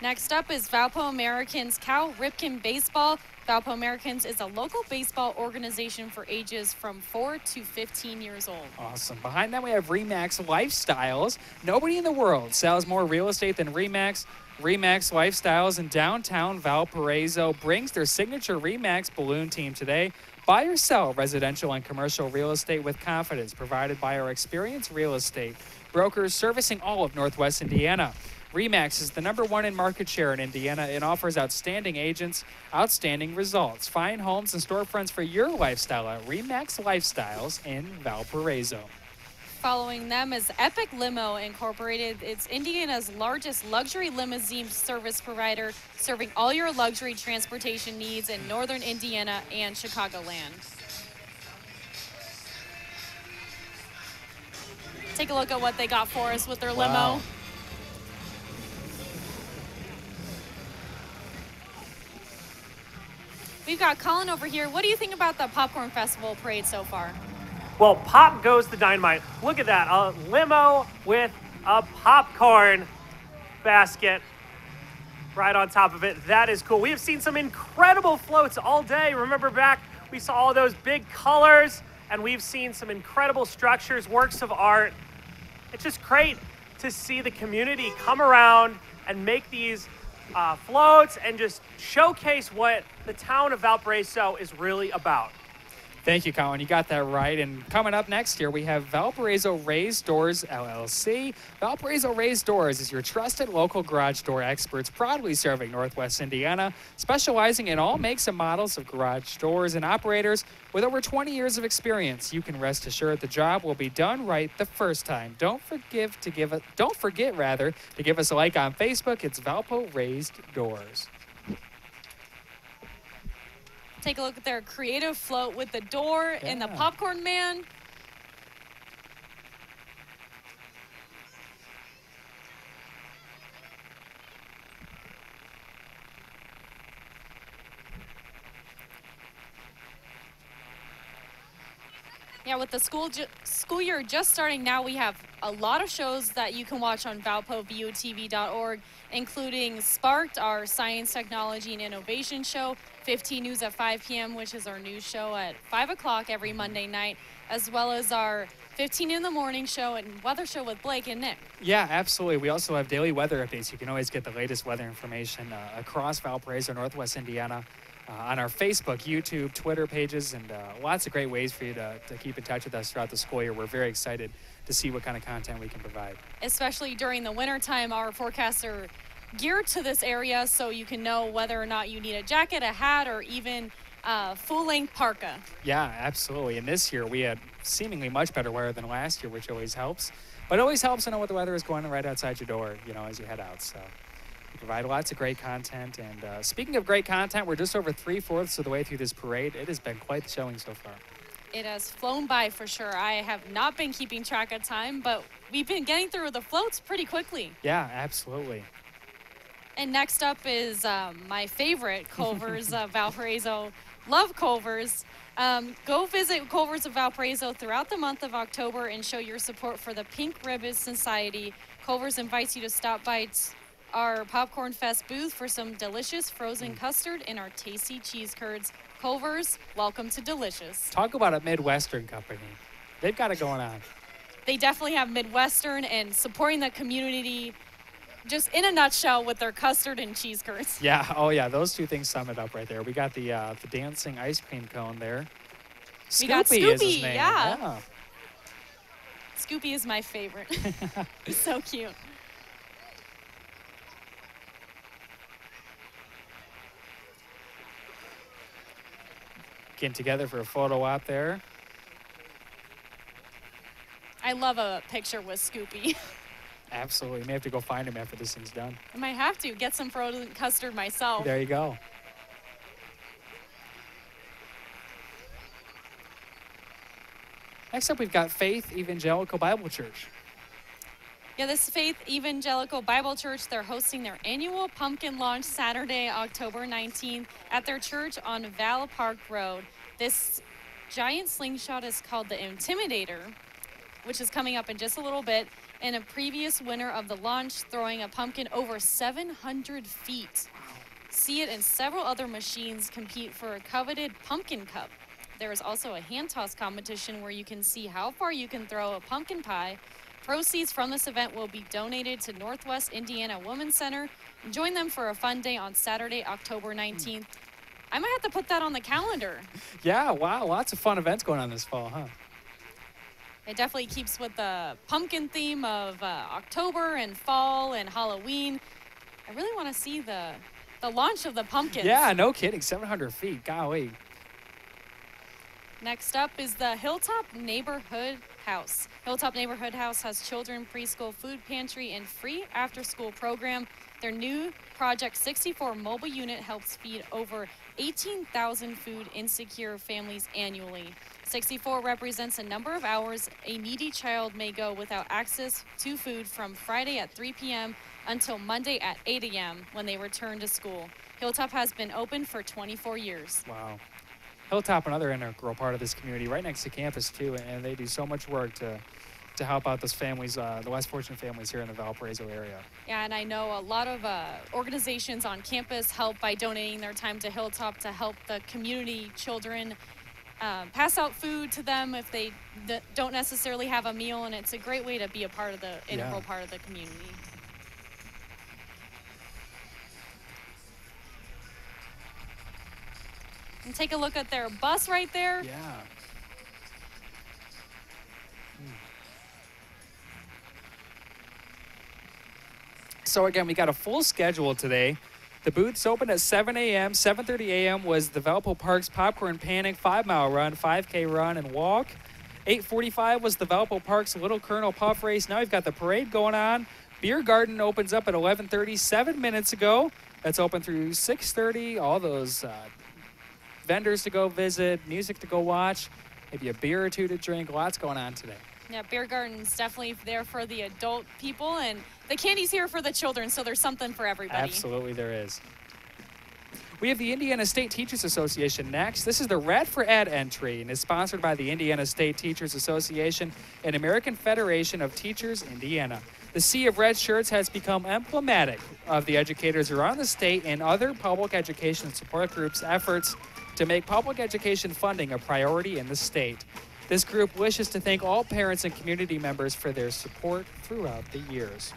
Next up is Valpo Americans Cal Ripken Baseball. Valpo Americans is a local baseball organization for ages from 4 to 15 years old. Awesome. Behind them we have Remax Lifestyles. Nobody in the world sells more real estate than Remax. Remax Lifestyles in downtown Valparaiso brings their signature Remax balloon team today. Buy or sell residential and commercial real estate with confidence, provided by our experienced real estate brokers servicing all of Northwest Indiana. Remax is the #1 in market share in Indiana and offers outstanding agents, outstanding results. Find homes and storefronts for your lifestyle at Remax Lifestyles in Valparaiso. Following them is Epic Limo Incorporated. It's Indiana's largest luxury limousine service provider, serving all your luxury transportation needs in northern Indiana and Chicagoland. Take a look at what they got for us with their limo. We've got Colin over here. What do you think about the Popcorn Festival parade so far? Well, pop goes the dynamite. Look at that, a limo with a popcorn basket right on top of it. That is cool. We have seen some incredible floats all day. Remember back, we saw all those big colors, and we've seen some incredible structures, works of art. It's just great to see the community come around and make these floats and just showcase what the town of Valparaiso is really about. Thank you, Colin. You got that right. And coming up next year, we have Valparaiso Raised Doors LLC. Valparaiso Raised Doors is your trusted local garage door experts, proudly serving Northwest Indiana, specializing in all makes and models of garage doors and operators with over 20 years of experience. You can rest assured the job will be done right the first time. Don't forget to give us a like on Facebook. It's Valpo Raised Doors. Take a look at their creative float with the door and the popcorn man. Yeah, with the school year just starting now, we have a lot of shows that you can watch on ValpoVUTV.org, including Sparked, our science, technology, and innovation show, 15 News at 5 p.m., which is our news show at 5 o'clock every Monday night, as well as our 15 in the morning show and weather show with Blake and Nick. Yeah, absolutely. We also have daily weather updates. You can always get the latest weather information across Valparaiso, Northwest Indiana, on our Facebook, YouTube, Twitter pages, and lots of great ways for you to keep in touch with us throughout the school year. We're very excited to see what kind of content we can provide. Especially during the wintertime, our forecasts are geared to this area, so you can know whether or not you need a jacket, a hat, or even full-length parka. Yeah, absolutely. And this year, we had seemingly much better weather than last year, which always helps. But it always helps to know what the weather is going on right outside your door, as you head out. So we provide lots of great content. And speaking of great content, we're just over 3/4 of the way through this parade. It has been quite the showing so far. It has flown by for sure. I have not been keeping track of time, but we've been getting through the floats pretty quickly. Yeah, absolutely. And next up is my favorite, Culver's Valparaiso. Love Culver's. Go visit Culver's of Valparaiso throughout the month of October and show your support for the Pink Ribbon Society. Culver's invites you to stop by our Popcorn Fest booth for some delicious frozen custard and our tasty cheese curds. Culver's, welcome to Delicious. Talk about a Midwestern company. They've got it going on. They definitely have Midwestern and supporting the community just in a nutshell with their custard and cheese curds. Yeah, oh yeah, those two things sum it up right there. We got the dancing ice cream cone there. We got Scoopy, is his name. yeah. Scoopy is my favorite. He's so cute. Getting together for a photo op there. I love a picture with Scoopy. Absolutely. May have to go find him after this thing's done. I might have to get some frozen custard myself. There you go. Next up, we've got Faith Evangelical Bible Church. Yeah, this Faith Evangelical Bible Church, they're hosting their annual pumpkin launch Saturday, October 19th at their church on Val Park Road. This giant slingshot is called the Intimidator, which is coming up in just a little bit. And a previous winner of the launch throwing a pumpkin over 700 feet. See it and several other machines compete for a coveted pumpkin cup. There is also a hand toss competition where you can see how far you can throw a pumpkin pie. Proceeds from this event will be donated to Northwest Indiana Women's Center. Join them for a fun day on Saturday, October 19th. I might have to put that on the calendar. Yeah, wow, lots of fun events going on this fall, huh? It definitely keeps with the pumpkin theme of October and fall and Halloween. I really want to see the launch of the pumpkins. Yeah, no kidding, 700 feet, golly. Next up is the Hilltop Neighborhood House. Hilltop Neighborhood House has children, preschool, food pantry, and free after-school program. Their new Project 64 mobile unit helps feed over 18,000 food insecure families annually. 64 represents a number of hours a needy child may go without access to food from Friday at 3 p.m. until Monday at 8 a.m. when they return to school. Hilltop has been open for 24 years. Wow. Hilltop, another integral part of this community, right next to campus, too, and they do so much work to help out those families, the less fortunate families here in the Valparaiso area. Yeah, and I know a lot of organizations on campus help by donating their time to Hilltop to help the community children pass out food to them if they don't necessarily have a meal, and it's a great way to be a part of the integral part of the community. And take a look at their bus right there. Yeah. So again, we got a full schedule today. The booths opened at 7 a.m. 7:30 a.m. was the Valpo Parks Popcorn Panic 5-mile run, 5K run and walk. 8:45 was the Valpo Parks Little Colonel Puff Race. Now we've got the parade going on. Beer Garden opens up at 11:30, 7 minutes ago. That's open through 6:30. All those vendors to go visit, music to go watch, maybe a beer or two to drink. Lots going on today. Yeah, Beer Garden's definitely there for the adult people, and the candy's here for the children, so there's something for everybody. Absolutely there is. We have the Indiana State Teachers Association next. This is the Red for Ed entry, and is sponsored by the Indiana State Teachers Association and American Federation of Teachers, Indiana. The Sea of Red shirts has become emblematic of the educators around the state and other public education support groups' efforts to make public education funding a priority in the state. This group wishes to thank all parents and community members for their support throughout the years.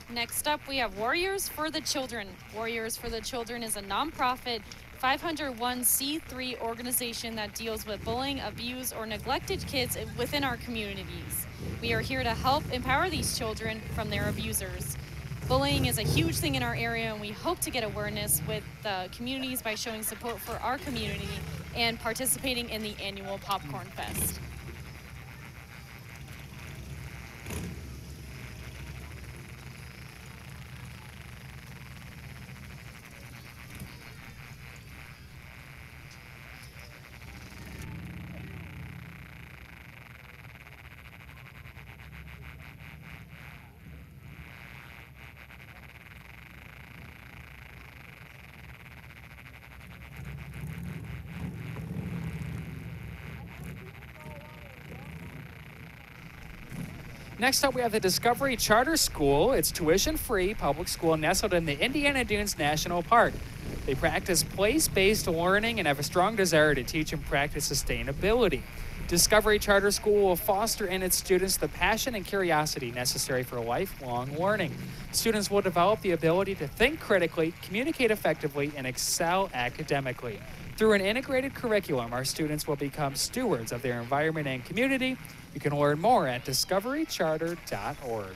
Next up, we have Warriors for the Children. Warriors for the Children is a nonprofit 501c3 organization that deals with bullying, abused, or neglected kids within our communities. We are here to help empower these children from their abusers. Bullying is a huge thing in our area, and we hope to get awareness with the communities by showing support for our community and participating in the annual Popcorn Fest. Next up, we have the Discovery Charter School. It's tuition-free public school nestled in the Indiana Dunes National Park. They practice place-based learning and have a strong desire to teach and practice sustainability. Discovery Charter School will foster in its students the passion and curiosity necessary for lifelong learning. Students will develop the ability to think critically, communicate effectively, and excel academically. Through an integrated curriculum, our students will become stewards of their environment and community. You can learn more at discoverycharter.org.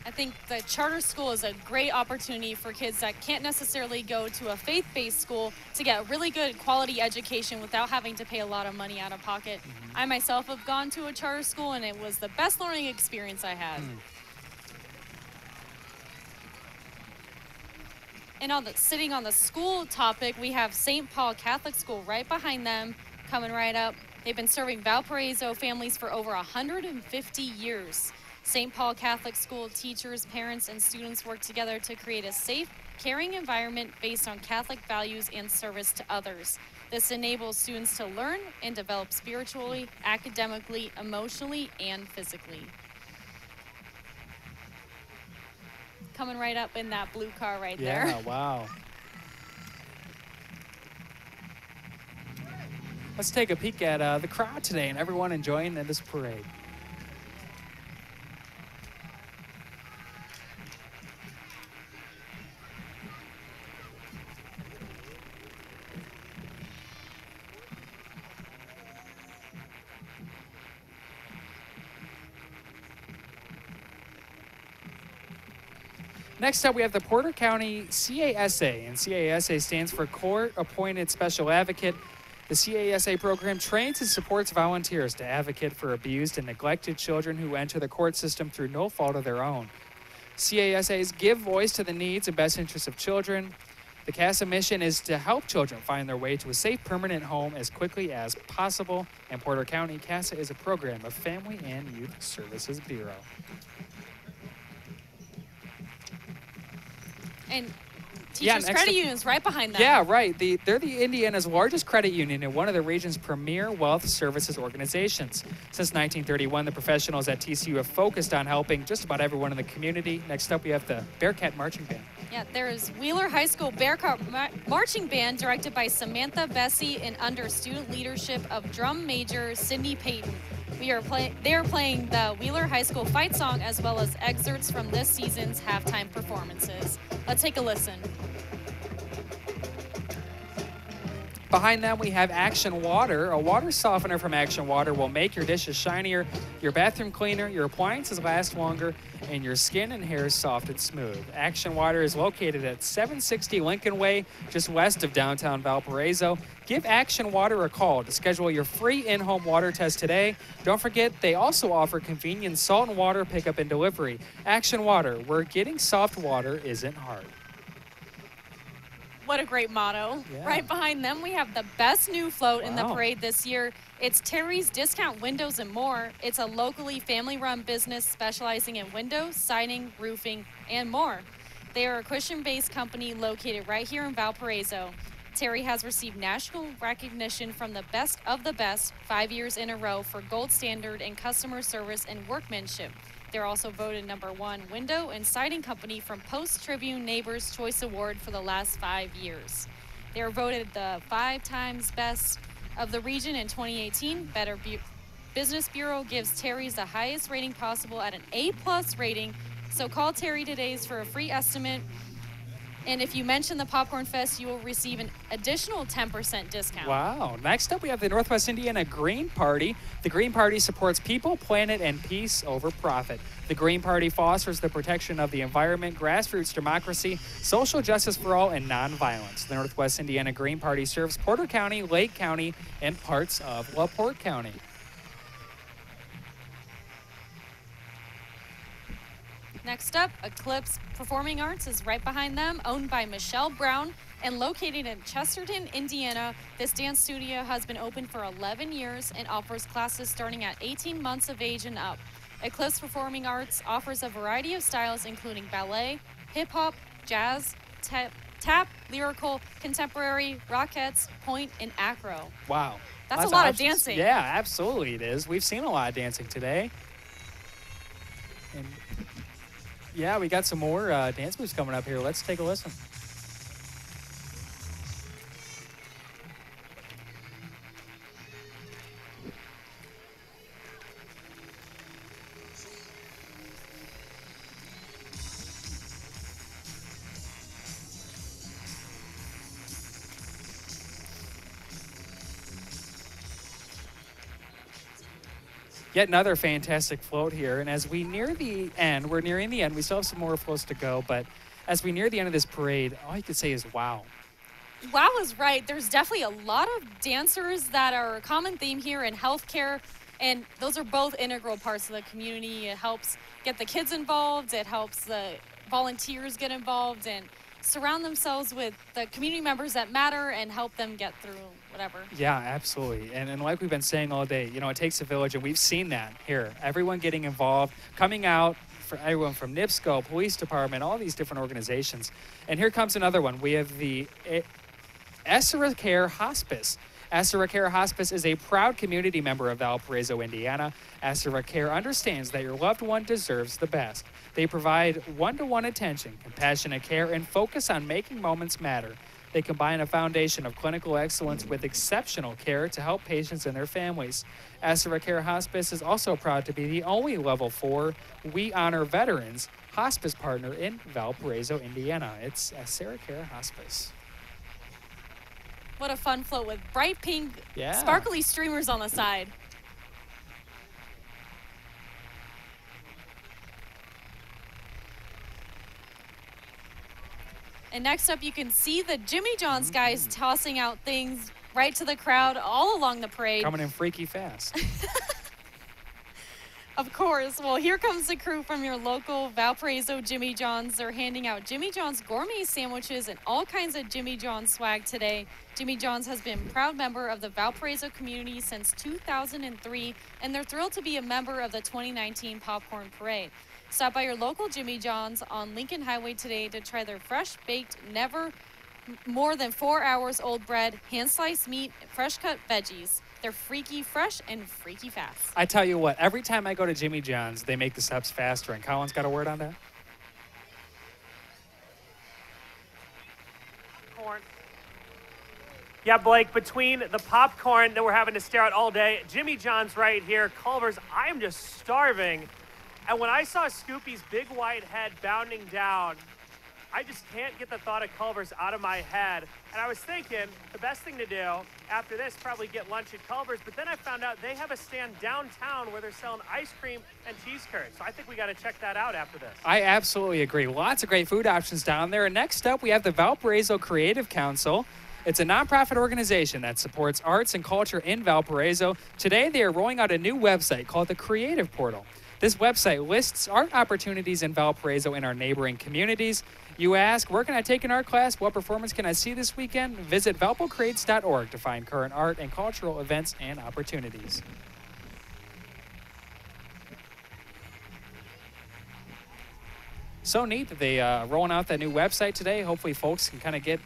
I think the charter school is a great opportunity for kids that can't necessarily go to a faith-based school to get a really good quality education without having to pay a lot of money out of pocket. I myself have gone to a charter school, and it was the best learning experience I had. And sitting on the school topic, we have St. Paul Catholic School right behind them, coming right up. They've been serving Valparaiso families for over 150 years. St. Paul Catholic School teachers, parents, and students work together to create a safe, caring environment based on Catholic values and service to others. This enables students to learn and develop spiritually, academically, emotionally, and physically. Coming right up in that blue car right there. Yeah, wow. Let's take a peek at the crowd today and everyone enjoying this parade. Next up, we have the Porter County CASA, and CASA stands for Court Appointed Special Advocate. The CASA program trains and supports volunteers to advocate for abused and neglected children who enter the court system through no fault of their own. CASAs give voice to the needs and best interests of children. The CASA mission is to help children find their way to a safe, permanent home as quickly as possible. In Porter County, CASA is a program of Family and Youth Services Bureau. And Teachers Credit Union is right behind them. Yeah, right. They're the Indiana's largest credit union and one of the region's premier wealth services organizations. Since 1931, the professionals at TCU have focused on helping just about everyone in the community. Next up, we have the Bearcat Marching Band. Yeah, there's Wheeler High School Bearcat Marching Band, directed by Samantha Bessie and under student leadership of drum major Cindy Payton. They are playing the Wheeler High School fight song as well as excerpts from this season's halftime performances. Let's take a listen. Behind them, we have Action Water. A water softener from Action Water will make your dishes shinier, your bathroom cleaner, your appliances last longer, and your skin and hair soft and smooth. Action Water is located at 760 Lincoln Way, just west of downtown Valparaiso. Give Action Water a call to schedule your free in-home water test today. Don't forget, they also offer convenient salt and water pickup and delivery. Action Water, where getting soft water isn't hard. What a great motto. Yeah. Right behind them, we have the best new float in the parade this year. It's Terry's Discount Windows and More. It's a locally family-run business specializing in windows, siding, roofing, and more. They are a Christian-based company located right here in Valparaiso. Terry has received national recognition from the best of the best 5 years in a row for gold standard in customer service and workmanship. They're also voted #1 window and siding company from Post-Tribune Neighbors Choice Award for the last 5 years. They were voted the 5 times best of the region in 2018. Better Business Bureau gives Terry's the highest rating possible at an A+ rating. So call Terry today for a free estimate. And if you mention the Popcorn Fest, you will receive an additional 10% discount. Wow. Next up, we have the Northwest Indiana Green Party. The Green Party supports people, planet, and peace over profit. The Green Party fosters the protection of the environment, grassroots democracy, social justice for all, and nonviolence. The Northwest Indiana Green Party serves Porter County, Lake County, and parts of LaPorte County. Next up, Eclipse Performing Arts is right behind them, owned by Michelle Brown and located in Chesterton, Indiana. This dance studio has been open for 11 years and offers classes starting at 18 months of age and up. Eclipse Performing Arts offers a variety of styles including ballet, hip-hop, jazz, tap, lyrical, contemporary, rockettes, point, and acro. Wow. That's a lot of dancing. Yeah, absolutely it is. We've seen a lot of dancing today. And yeah, we got some more dance moves coming up here. Let's take a listen. Yet another fantastic float here, and as we near the end, we're nearing the end. We still have some more floats to go, but as we near the end of this parade, all I could say is wow. Wow is right. There's definitely a lot of dancers that are a common theme here in healthcare, and those are both integral parts of the community. It helps get the kids involved. It helps the volunteers get involved and surround themselves with the community members that matter and help them get through whatever. Yeah, absolutely. And like we've been saying all day, you know, it takes a village, and we've seen that here. Everyone getting involved, coming out, for everyone from NIPSCO, police department, all these different organizations. And here comes another one. We have the Asuras Hospice. Asuras Hospice is a proud community member of Valparaiso, Indiana. Asuras understands that your loved one deserves the best. They provide one-to-one attention, compassionate care, and focus on making moments matter. They combine a foundation of clinical excellence with exceptional care to help patients and their families. Asuras Hospice is also proud to be the only Level 4 We Honor Veterans hospice partner in Valparaiso, Indiana. It's Asuras Hospice. What a fun float with bright pink, Yeah. sparkly streamers on the side. And next up, you can see the Jimmy John's guys tossing out things right to the crowd all along the parade. Coming in freaky fast. Of course. Well, here comes the crew from your local Valparaiso Jimmy John's. They're handing out Jimmy John's gourmet sandwiches and all kinds of Jimmy John's swag today. Jimmy John's has been a proud member of the Valparaiso community since 2003, and they're thrilled to be a member of the 2019 Popcorn Parade. Stop by your local Jimmy John's on Lincoln Highway today to try their fresh-baked, never more than 4 hours old bread, hand-sliced meat, fresh-cut veggies. They're freaky fresh and freaky fast. I tell you what, every time I go to Jimmy John's, they make the steps faster. And Colin's got a word on that? Corn. Yeah, Blake, between the popcorn that we're having to stare at all day, Jimmy John's right here, Culver's, I'm just starving. And when I saw Scoopy's big white head bounding down, I just can't get the thought of Culver's out of my head. And I was thinking the best thing to do after this, probably get lunch at Culver's. But then I found out they have a stand downtown where they're selling ice cream and cheese curds. So I think we got to check that out after this. I absolutely agree. Lots of great food options down there. And next up, we have the Valparaiso Creative Council. It's a nonprofit organization that supports arts and culture in Valparaiso. Today, they are rolling out a new website called the Creative Portal. This website lists art opportunities in Valparaiso and our neighboring communities. You ask, where can I take an art class? What performance can I see this weekend? Visit valpocreates.org to find current art and cultural events and opportunities. So neat that they rolling out that new website today. Hopefully folks can kind of get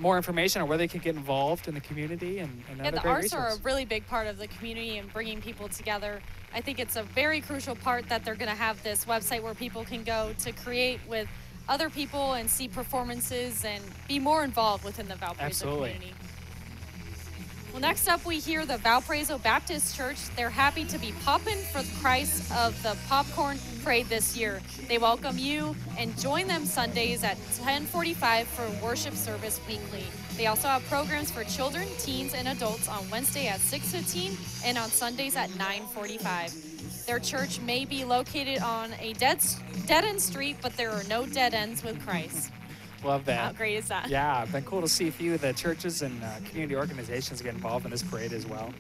more information on where they can get involved in the community and Yeah, the arts are a really big part of the community and bringing people together. I think it's a very crucial part that they're going to have this website where people can go to create with other people and see performances and be more involved within the Valparaiso community. Well, next up, we hear the Valparaiso Baptist Church. They're happy to be poppin' for the Christ of the Popcorn Parade this year. They welcome you and join them Sundays at 10:45 for worship service weekly. They also have programs for children, teens, and adults on Wednesday at 6:15 and on Sundays at 9:45. Their church may be located on a dead-end street, but there are no dead ends with Christ. Love that. How great is that? Yeah, been cool to see a few of the churches and community organizations get involved in this parade as well.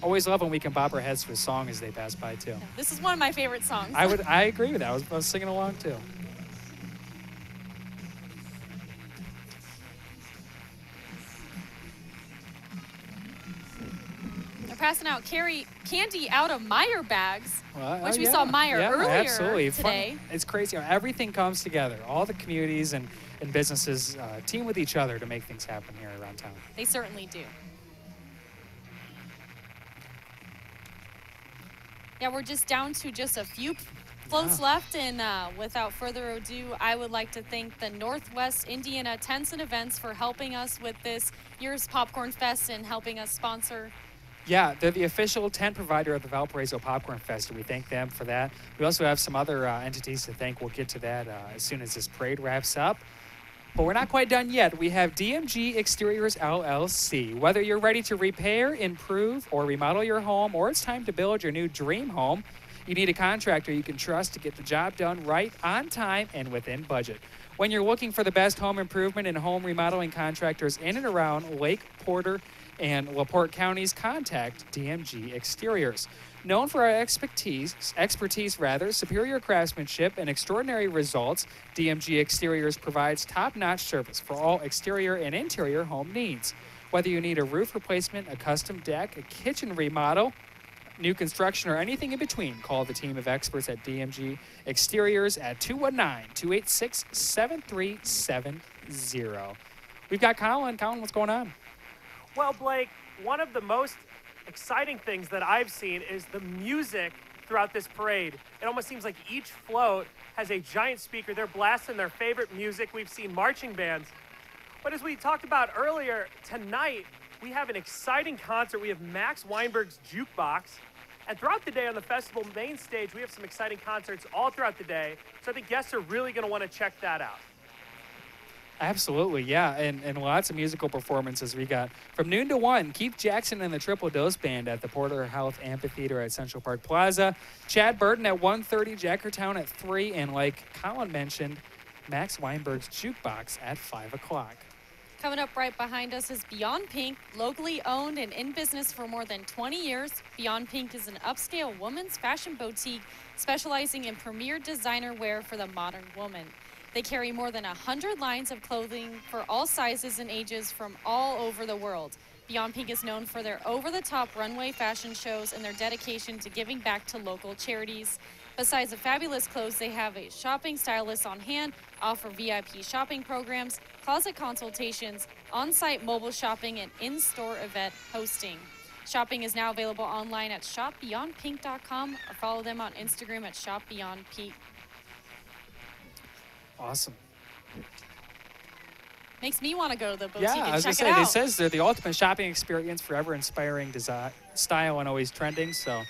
Always love when we can bob our heads to a song as they pass by too. This is one of my favorite songs. I agree with that. I was singing along too. They're passing out candy out of Meyer bags, which we yeah. saw Meyer earlier absolutely. today. Fun. It's crazy. Everything comes together. All the communities and businesses team with each other to make things happen here around town. They certainly do. Yeah, we're just down to just a few floats left, and without further ado, I would like to thank the Northwest Indiana Tents and Events for helping us with this year's Popcorn Fest and helping us sponsor. Yeah, they're the official tent provider of the Valparaiso Popcorn Fest, and we thank them for that. We also have some other entities to thank. We'll get to that as soon as this parade wraps up. But we're not quite done yet. We have Dmg Exteriors Llc. Whether you're ready to repair, improve, or remodel your home, or it's time to build your new dream home, you need a contractor you can trust to get the job done right, on time, and within budget. When you're looking for the best home improvement and home remodeling contractors in and around Lake Porter and LaPorte County's contact DMG Exteriors. Known for our expertise, superior craftsmanship, and extraordinary results, DMG Exteriors provides top-notch service for all exterior and interior home needs. Whether you need a roof replacement, a custom deck, a kitchen remodel, new construction, or anything in between, call the team of experts at DMG Exteriors at 219-286-7370. We've got Colin. Colin, what's going on? Well, Blake, one of the most exciting things that I've seen is the music throughout this parade. It almost seems like each float has a giant speaker. They're blasting their favorite music. We've seen marching bands. But as we talked about earlier, tonight we have an exciting concert. We have Max Weinberg's Jukebox. And throughout the day on the festival main stage, we have some exciting concerts all throughout the day. So I think guests are really going to want to check that out. Absolutely, yeah, and lots of musical performances. We got from noon to 1, Keith Jackson and the Triple Dose Band at the Porter Health Amphitheater at Central Park Plaza, Chad Burton at 1:30, Jackertown at 3, and like Colin mentioned, Max Weinberg's Jukebox at 5 o'clock. Coming up right behind us is Beyond Pink, locally owned and in business for more than 20 years. Beyond Pink is an upscale women's fashion boutique specializing in premier designer wear for the modern woman. They carry more than 100 lines of clothing for all sizes and ages from all over the world. Beyond Pink is known for their over-the-top runway fashion shows and their dedication to giving back to local charities. Besides the fabulous clothes, they have a shopping stylist on hand, offer VIP shopping programs, closet consultations, on-site mobile shopping, and in-store event hosting. Shopping is now available online at shopbeyondpink.com or follow them on Instagram at shopbeyondpink. Awesome. Makes me want to go to the boutique Yeah, I and was check going it to say, out. it says they're the ultimate shopping experience, forever inspiring design, style, and always trending. So,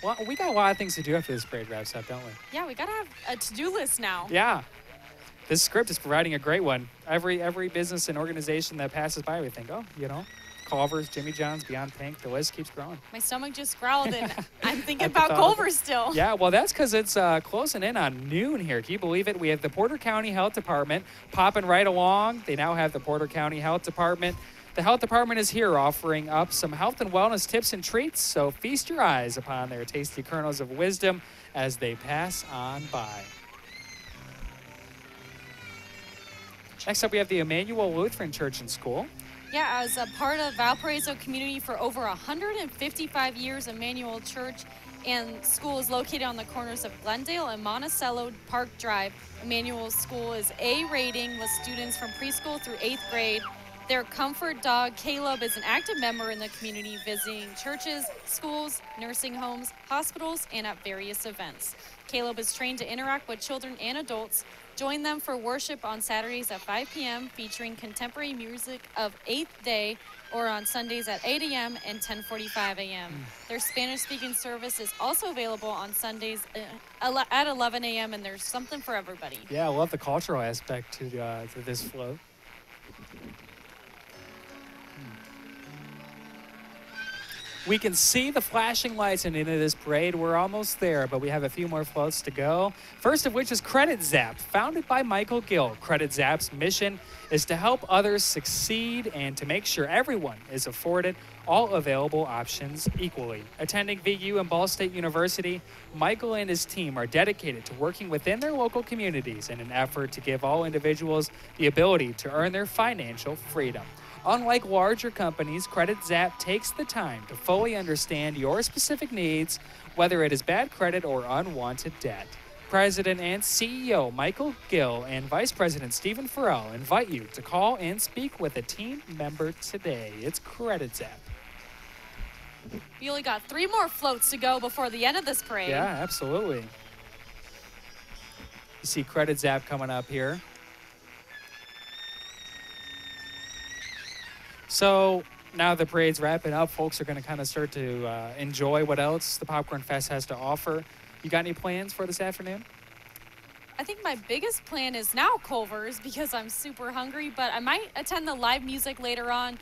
well, we got a lot of things to do after this parade wraps up, don't we? Yeah, we got to have a to-do list now. Yeah. This script is providing a great one. Every business and organization that passes by, we think, oh, you know, Culver's, Jimmy John's, Beyond Pink, the list keeps growing. My stomach just growled, and I'm thinking At the about thought of Culver's still. Yeah, well, that's because it's closing in on noon here. Can you believe it? We have the Porter County Health Department popping right along. They now have the Porter County Health Department. The health department is here offering up some health and wellness tips and treats, so feast your eyes upon their tasty kernels of wisdom as they pass on by. Next up, we have the Immanuel Lutheran Church and School. Yeah, as a part of Valparaiso community for over 155 years, Immanuel Church and School is located on the corners of Glendale and Monticello Park Drive. Immanuel's school is A rating with students from preschool through 8th grade. Their comfort dog, Caleb, is an active member in the community, visiting churches, schools, nursing homes, hospitals, and at various events. Caleb is trained to interact with children and adults. Join them for worship on Saturdays at 5 p.m., featuring contemporary music of 8th Day, or on Sundays at 8 a.m. and 10:45 a.m. Their Spanish-speaking service is also available on Sundays at 11 a.m., and there's something for everybody. Yeah, I love the cultural aspect to this float. We can see the flashing lights and into this parade. We're almost there, but we have a few more floats to go. First of which is Credit Zap, founded by Michael Gill. Credit Zap's mission is to help others succeed and to make sure everyone is afforded all available options equally. Attending VU and Ball State University, Michael and his team are dedicated to working within their local communities in an effort to give all individuals the ability to earn their financial freedom. Unlike larger companies, Credit Zap takes the time to fully understand your specific needs, whether it is bad credit or unwanted debt. President and CEO Michael Gill and Vice President Stephen Farrell invite you to call and speak with a team member today. It's Credit Zap. We only got 3 more floats to go before the end of this parade. Yeah, absolutely. You see Credit Zap coming up here. So now the parade's wrapping up, folks are going to kind of start to enjoy what else the Popcorn Fest has to offer. You got any plans for this afternoon? I think my biggest plan is now Culver's because I'm super hungry, but I might attend the live music later on.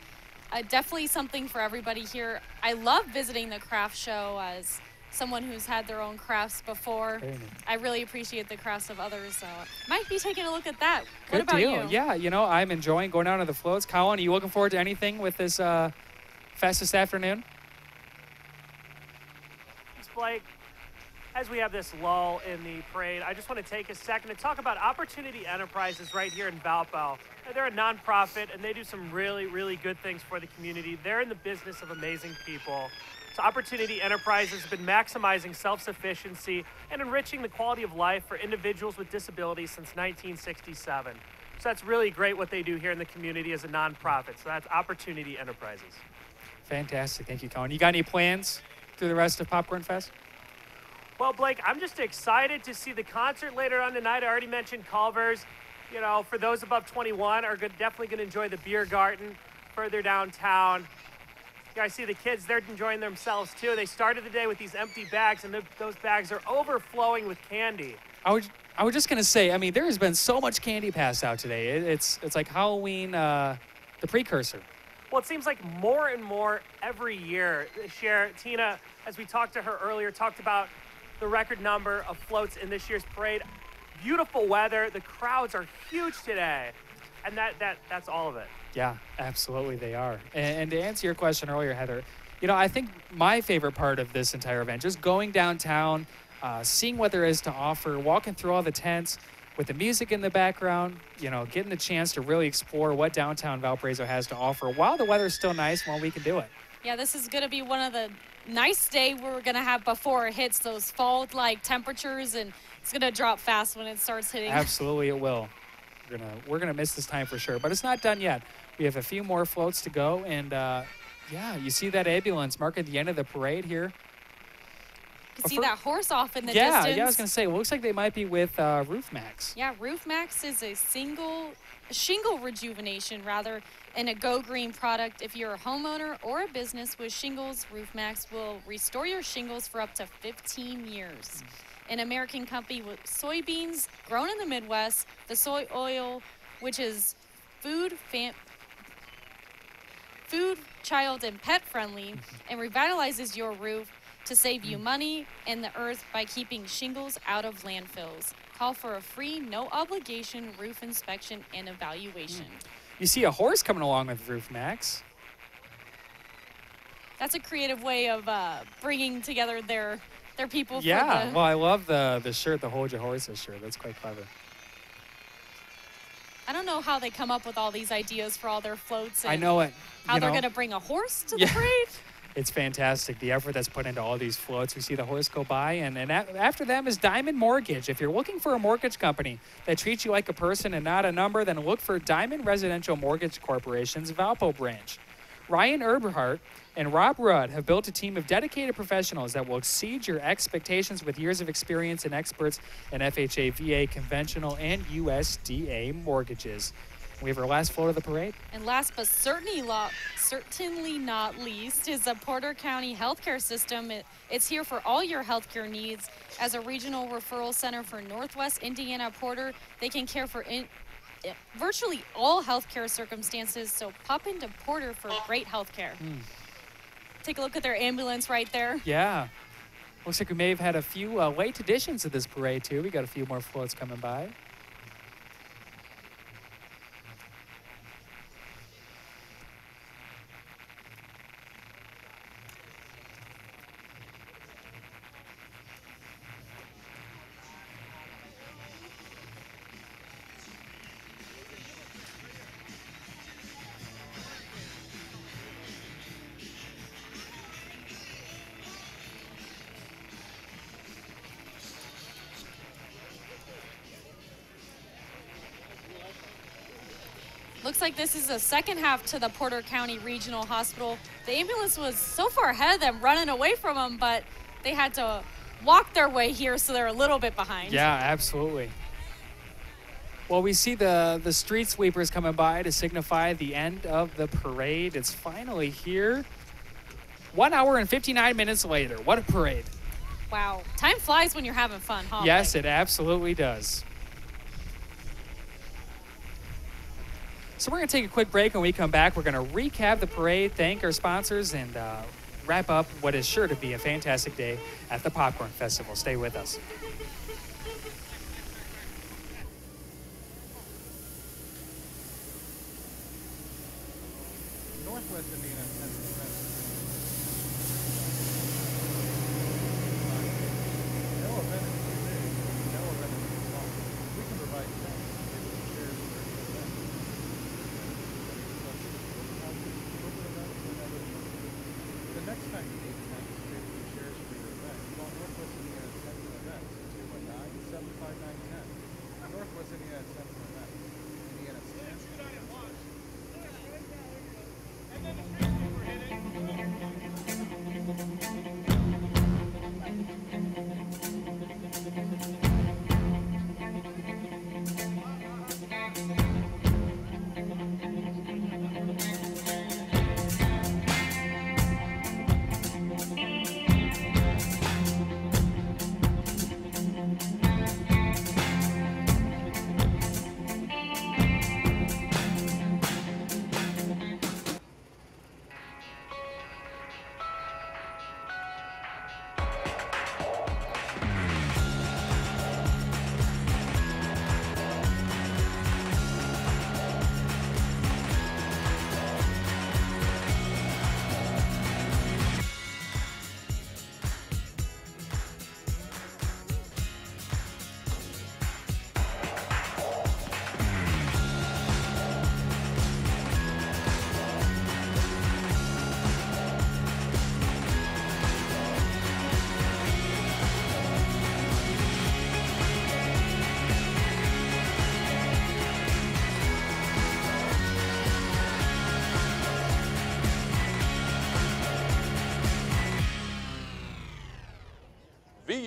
Definitely something for everybody here. I love visiting the craft show as someone who's had their own crafts before. I really appreciate the crafts of others, so might be taking a look at that. What about you? Yeah, you know, I'm enjoying going down to the floats. Colin, are you looking forward to anything with this Fest this afternoon? Thanks, Blake. As we have this lull in the parade, I just want to take a second to talk about Opportunity Enterprises right here in Valpo. They're a nonprofit, and they do some really, really good things for the community. They're in the business of amazing people. So Opportunity Enterprises has been maximizing self-sufficiency and enriching the quality of life for individuals with disabilities since 1967. So that's really great what they do here in the community as a nonprofit. So that's Opportunity Enterprises. Fantastic. Thank you, Colin. You got any plans through the rest of Popcorn Fest? Well, Blake, I'm just excited to see the concert later on tonight. I already mentioned Culver's. You know, for those above 21 are definitely going to enjoy the beer garden further downtown. You guys see the kids, they're enjoying themselves too. They started the day with these empty bags, and those bags are overflowing with candy. I was just going to say, I mean, there has been so much candy passed out today. It's like Halloween, the precursor. Well, it seems like more and more every year. Tina, as we talked to her earlier, talked about the record number of floats in this year's parade. Beautiful weather. The crowds are huge today. And that's all of it. Yeah, absolutely they are. And to answer your question earlier, Heather, you know, I think my favorite part of this entire event, just going downtown, seeing what there is to offer, walking through all the tents with the music in the background, you know, getting the chance to really explore what downtown Valparaiso has to offer while the weather's still nice, while we can do it. Yeah, this is going to be one of the nice days we're going to have before it hits those fall-like temperatures, and it's going to drop fast when it starts hitting. Absolutely it will. We're gonna miss this time for sure, but it's not done yet. We have a few more floats to go, and yeah, you see that ambulance marking the end of the parade here. You can see that horse off in the distance. Yeah, I was gonna say, it looks like they might be with Roof Max. Yeah, Roof Max is a shingle rejuvenation, and a Go Green product. If you're a homeowner or a business with shingles, Roof Max will restore your shingles for up to 15 years. An American company with soybeans grown in the Midwest, the soy oil, which is food, child, and pet friendly, and revitalizes your roof to save you money and the earth by keeping shingles out of landfills. Call for a free, no obligation roof inspection and evaluation. You see a horse coming along with Roof Max. That's a creative way of bringing together their people. Yeah, well, I love the shirt, the Hold Your Horses shirt. That's quite clever. I don't know how they come up with all these ideas for all their floats. And I know it. How they're going to bring a horse to the parade. It's fantastic, the effort that's put into all these floats. We see the horse go by, and after them is Diamond Mortgage. If you're looking for a mortgage company that treats you like a person and not a number, then look for Diamond Residential Mortgage Corporation's Valpo branch. Ryan Eberhardt and Rob Rudd have built a team of dedicated professionals that will exceed your expectations with years of experience and experts in FHA, VA, conventional, and USDA mortgages. We have our last float of the parade. And last but certainly not least is the Porter County Healthcare System. It's here for all your healthcare needs. As a regional referral center for Northwest Indiana Porter, they can care for virtually all healthcare circumstances, so pop into Porter for great healthcare. Take a look at their ambulance right there. Yeah. Looks like we may have had a few late additions to this parade, too. We got a few more floats coming by. Looks like this is the second half to the Porter County Regional Hospital. The ambulance was so far ahead of them, running away from them, but they had to walk their way here, so they're a little bit behind. Yeah, absolutely. Well, we see the street sweepers coming by to signify the end of the parade. It's finally here. 1 hour and 59 minutes later. What a parade. Wow. Time flies when you're having fun, huh? Yes, it absolutely does. So we're going to take a quick break. When we come back, we're going to recap the parade, thank our sponsors, and wrap up what is sure to be a fantastic day at the Popcorn Festival. Stay with us. Northwest Indiana Census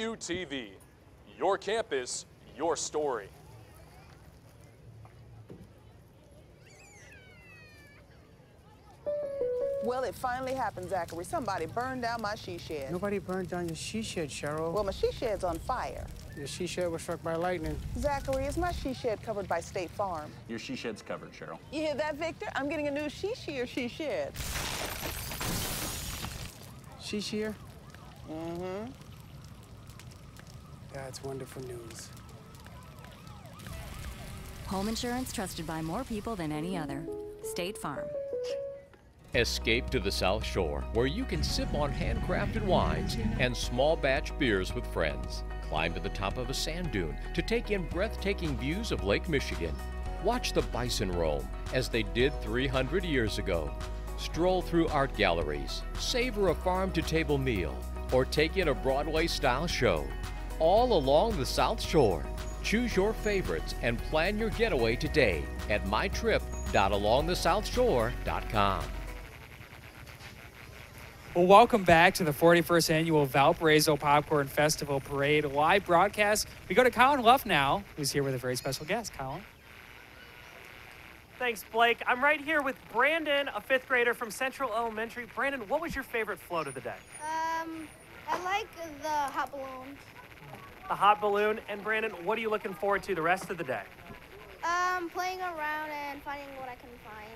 VUTV, your campus, your story. Well, it finally happened, Zachary. Somebody burned down my she shed. Nobody burned down your she shed, Cheryl. Well, my she shed's on fire. Your she shed was struck by lightning. Zachary, is my she shed covered by State Farm? Your she shed's covered, Cheryl. You hear that, Victor? I'm getting a new she shed. She shear? Mm-hmm. That's wonderful news. Home insurance trusted by more people than any other. State Farm. Escape to the South Shore, where you can sip on handcrafted wines and small batch beers with friends. Climb to the top of a sand dune to take in breathtaking views of Lake Michigan. Watch the bison roam as they did 300 years ago. Stroll through art galleries, savor a farm-to-table meal, or take in a Broadway-style show. All along the South Shore. Choose your favorites and plan your getaway today at mytrip.alongthesouthshore.com. Well, welcome back to the 41st Annual Valparaiso Popcorn Festival Parade live broadcast. We go to Colin Luff now, who's here with a very special guest. Colin. Thanks, Blake. I'm right here with Brandon, a 5th grader from Central Elementary. Brandon, what was your favorite float of the day? I like the hot balloon. The hot balloon. And Brandon, what are you looking forward to the rest of the day? Playing around and finding what I can find.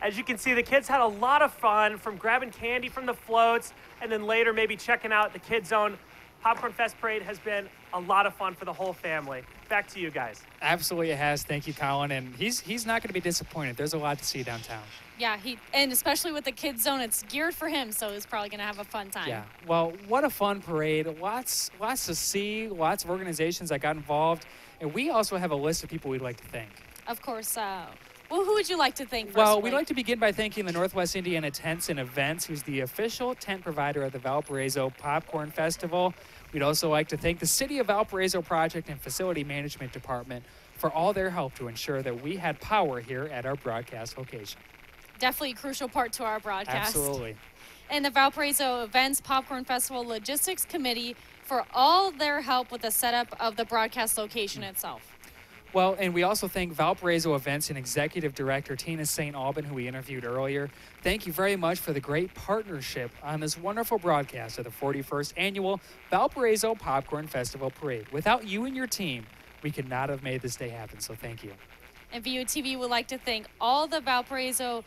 As you can see, the kids had a lot of fun, from grabbing candy from the floats and then later maybe checking out the Kids Zone. Popcorn Fest Parade has been a lot of fun for the whole family. Back to you guys. Absolutely it has. Thank you, Colin. And he's not going to be disappointed. There's a lot to see downtown. Yeah, and especially with the Kids Zone, it's geared for him, so he's probably going to have a fun time. Yeah. Well, what a fun parade. Lots to see, lots of organizations that got involved. And we also have a list of people we'd like to thank. Of course. Well, who would you like to thank first? Well, we'd like to begin by thanking the Northwest Indiana Tents and Events, who's the official tent provider of the Valparaiso Popcorn Festival. We'd also like to thank the City of Valparaiso Project and Facility Management Department for all their help to ensure that we had power here at our broadcast location. Definitely a crucial part to our broadcast. Absolutely. And the Valparaiso Events Popcorn Festival Logistics Committee for all their help with the setup of the broadcast location itself. Well, and we also thank Valparaiso Events and Executive Director Tina St. Alban, who we interviewed earlier. Thank you very much for the great partnership on this wonderful broadcast of the 41st Annual Valparaiso Popcorn Festival Parade. Without you and your team, we could not have made this day happen, so thank you. And VUTV would like to thank all the Valparaiso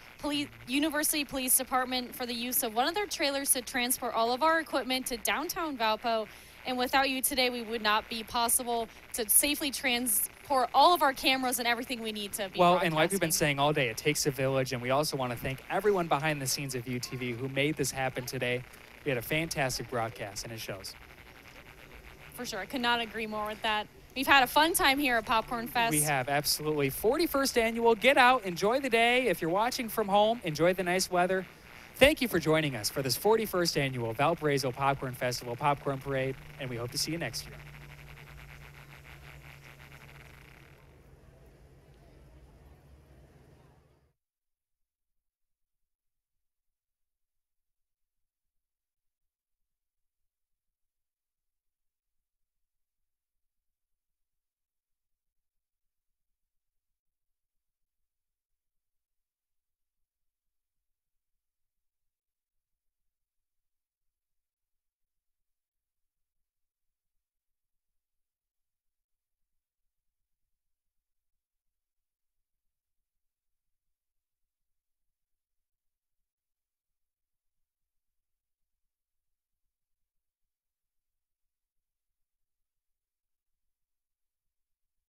University Police Department for the use of one of their trailers to transport all of our equipment to downtown Valpo. And without you today, we would not be possible to safely transport all of our cameras and everything we need to be Well, and like we've been saying all day, it takes a village, and we also want to thank everyone behind the scenes of VUTV who made this happen today. We had a fantastic broadcast, and it shows. For sure. I could not agree more with that. We've had a fun time here at Popcorn Fest. We have, absolutely. 41st Annual. Get out, enjoy the day. If you're watching from home, enjoy the nice weather. Thank you for joining us for this 41st Annual Valparaiso Popcorn Festival Popcorn Parade, and we hope to see you next year.